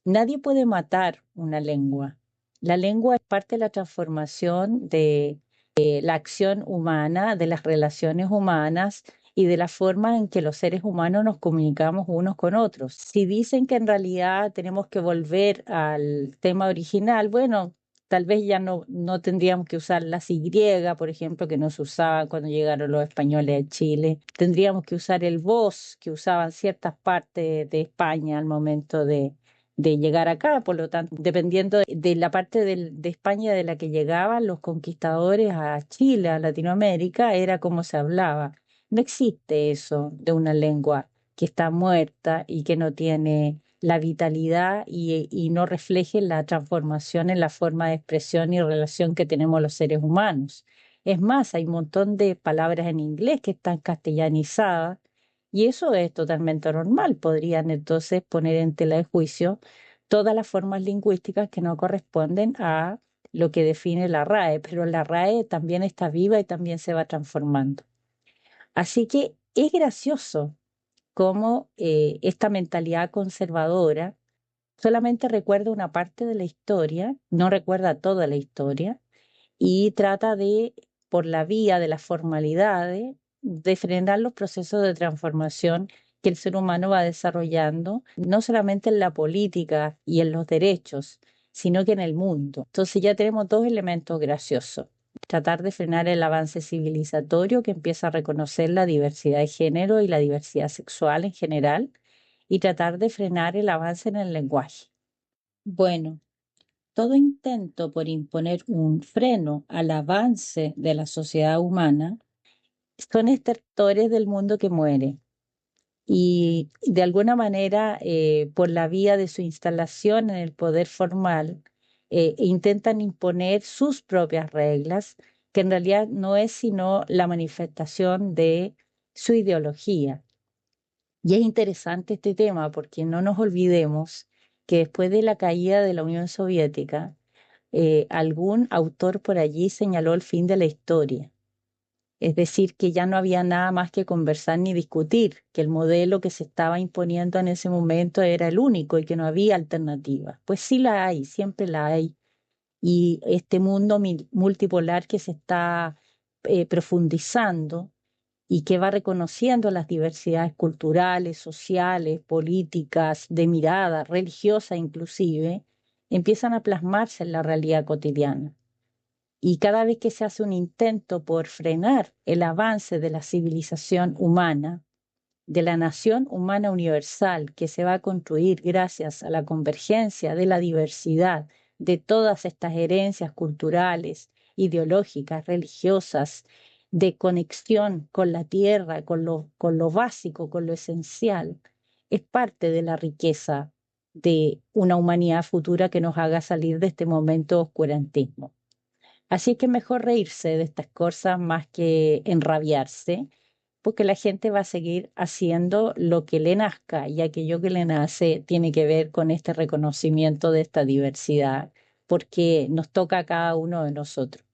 Nadie puede matar una lengua. La lengua es parte de la transformación de la acción humana, de las relaciones humanas y de la forma en que los seres humanos nos comunicamos unos con otros. Si dicen que en realidad tenemos que volver al tema original, bueno, tal vez ya no tendríamos que usar las Y, por ejemplo, que no se usaban cuando llegaron los españoles a Chile. Tendríamos que usar el vos, que usaban ciertas partes de España al momento de llegar acá. Por lo tanto, dependiendo de la parte de España de la que llegaban los conquistadores a Chile, a Latinoamérica, era como se hablaba. No existe eso de una lengua que está muerta y que no tiene la vitalidad y no refleje la transformación en la forma de expresión y relación que tenemos los seres humanos. Es más, hay un montón de palabras en inglés que están castellanizadas y eso es totalmente normal. Podrían entonces poner en tela de juicio todas las formas lingüísticas que no corresponden a lo que define la RAE, pero la RAE también está viva y también se va transformando. Así que es gracioso cómo esta mentalidad conservadora solamente recuerda una parte de la historia, no recuerda toda la historia, y trata de, por la vía de las formalidades, de frenar los procesos de transformación que el ser humano va desarrollando, no solamente en la política y en los derechos, sino que en el mundo. Entonces ya tenemos dos elementos graciosos. Tratar de frenar el avance civilizatorio que empieza a reconocer la diversidad de género y la diversidad sexual en general, y tratar de frenar el avance en el lenguaje. Bueno, todo intento por imponer un freno al avance de la sociedad humana son estertores del mundo que muere. Y de alguna manera, por la vía de su instalación en el poder formal, intentan imponer sus propias reglas, que en realidad no es sino la manifestación de su ideología. Y es interesante este tema porque no nos olvidemos que después de la caída de la Unión Soviética, algún autor por allí señaló el fin de la historia. Es decir, que ya no había nada más que conversar ni discutir, que el modelo que se estaba imponiendo en ese momento era el único y que no había alternativa. Pues sí la hay, siempre la hay. Y este mundo multipolar que se está profundizando y que va reconociendo las diversidades culturales, sociales, políticas, de mirada, religiosa inclusive, empiezan a plasmarse en la realidad cotidiana. Y cada vez que se hace un intento por frenar el avance de la civilización humana, de la nación humana universal que se va a construir gracias a la convergencia de la diversidad de todas estas herencias culturales, ideológicas, religiosas, de conexión con la tierra, con lo básico, con lo esencial, es parte de la riqueza de una humanidad futura que nos haga salir de este momento de oscurantismo. Así que mejor reírse de estas cosas más que enrabiarse, porque la gente va a seguir haciendo lo que le nazca, y aquello que le nace tiene que ver con este reconocimiento de esta diversidad, porque nos toca a cada uno de nosotros.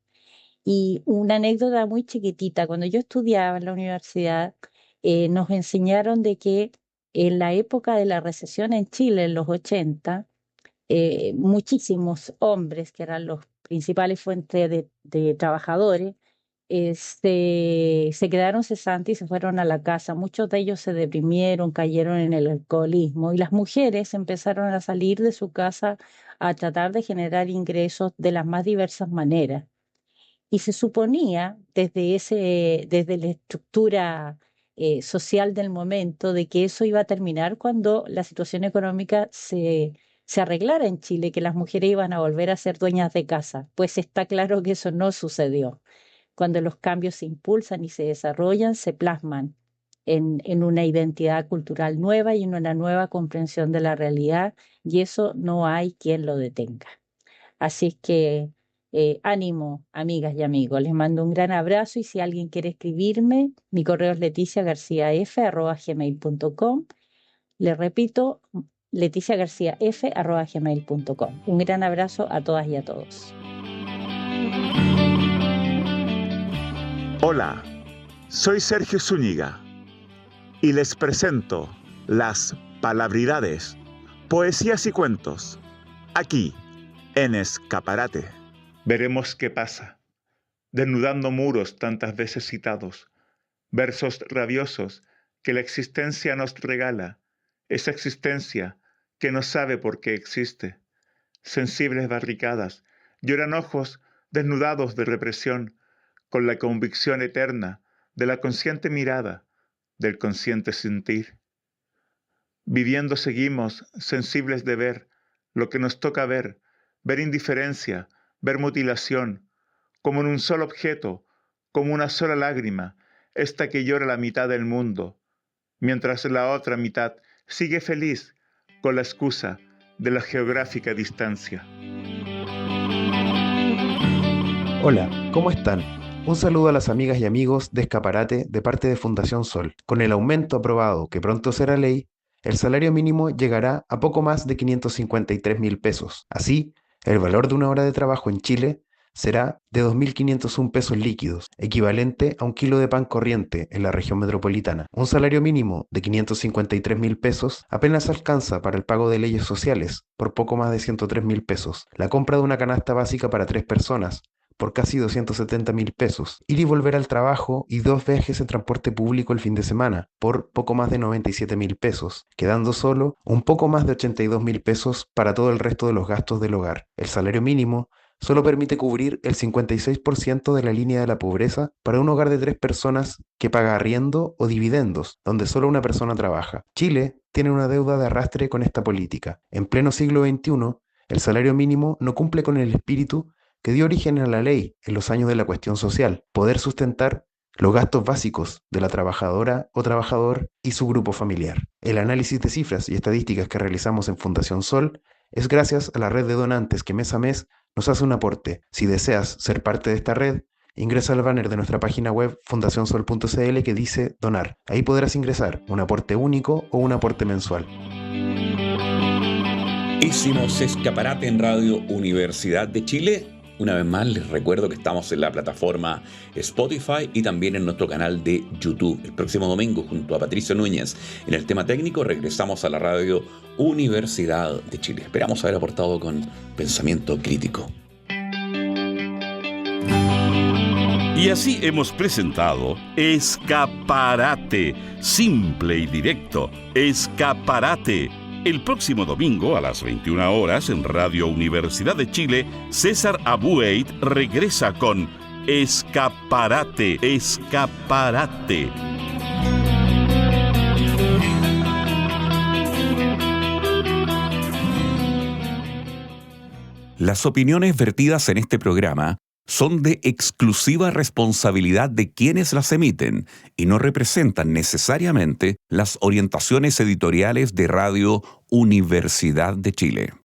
Y una anécdota muy chiquitita, cuando yo estudiaba en la universidad, nos enseñaron de que en la época de la recesión en Chile, en los 80, muchísimos hombres, que eran los principales fuentes de trabajadores, se quedaron cesantes y se fueron a la casa. Muchos de ellos se deprimieron, cayeron en el alcoholismo, y las mujeres empezaron a salir de su casa a tratar de generar ingresos de las más diversas maneras. Y se suponía desde la estructura social del momento de que eso iba a terminar cuando la situación económica se arreglara en Chile, que las mujeres iban a volver a ser dueñas de casa. Pues está claro que eso no sucedió. Cuando los cambios se impulsan y se desarrollan, se plasman en una identidad cultural nueva y en una nueva comprensión de la realidad, y eso no hay quien lo detenga. Así es que ánimo, amigas y amigos. Les mando un gran abrazo, y si alguien quiere escribirme, mi correo es leticiagarciaf@gmail.com. Les repito, leticiagarciaf@gmail.com. Un gran abrazo a todas y a todos. Hola, soy Sergio Zúñiga y les presento las palabridades, poesías y cuentos, aquí en Escaparate. Veremos qué pasa, desnudando muros tantas veces citados, versos rabiosos que la existencia nos regala, esa existencia que no sabe por qué existe. Sensibles barricadas, lloran ojos desnudados de represión, con la convicción eterna de la consciente mirada, del consciente sentir. Viviendo seguimos, sensibles de ver lo que nos toca ver indiferencia, ver mutilación, como en un solo objeto, como una sola lágrima, esta que llora la mitad del mundo, mientras la otra mitad sigue feliz con la excusa de la geográfica distancia. Hola, ¿cómo están? Un saludo a las amigas y amigos de Escaparate de parte de Fundación Sol. Con el aumento aprobado, que pronto será ley, el salario mínimo llegará a poco más de 553.000 pesos. Así, el valor de una hora de trabajo en Chile será de 2.501 pesos líquidos, equivalente a un kilo de pan corriente en la región metropolitana. Un salario mínimo de 553.000 pesos apenas alcanza para el pago de leyes sociales, por poco más de 103.000 pesos, la compra de una canasta básica para 3 personas, por casi 270.000 pesos, ir y volver al trabajo y 2 viajes en transporte público el fin de semana, por poco más de 97.000 pesos, quedando solo un poco más de 82.000 pesos para todo el resto de los gastos del hogar. El salario mínimo solo permite cubrir el 56% de la línea de la pobreza para un hogar de 3 personas que paga arriendo o dividendos, donde solo una persona trabaja. Chile tiene una deuda de arrastre con esta política. En pleno siglo XXI, el salario mínimo no cumple con el espíritu que dio origen a la ley en los años de la cuestión social, poder sustentar los gastos básicos de la trabajadora o trabajador y su grupo familiar. El análisis de cifras y estadísticas que realizamos en Fundación Sol es gracias a la red de donantes que mes a mes nos hace un aporte. Si deseas ser parte de esta red, ingresa al banner de nuestra página web fundacionsol.cl que dice donar. Ahí podrás ingresar un aporte único o un aporte mensual. Hicimos Escaparate en Radio Universidad de Chile. Una vez más les recuerdo que estamos en la plataforma Spotify y también en nuestro canal de YouTube. El próximo domingo, junto a Patricio Núñez, en el tema técnico, regresamos a la Radio Universidad de Chile. Esperamos haber aportado con pensamiento crítico. Y así hemos presentado Escaparate, simple y directo. Escaparate. El próximo domingo a las 21 horas en Radio Universidad de Chile, César Abueit regresa con Escaparate, Escaparate. Las opiniones vertidas en este programa son de exclusiva responsabilidad de quienes las emiten y no representan necesariamente las orientaciones editoriales de Radio Universidad de Chile.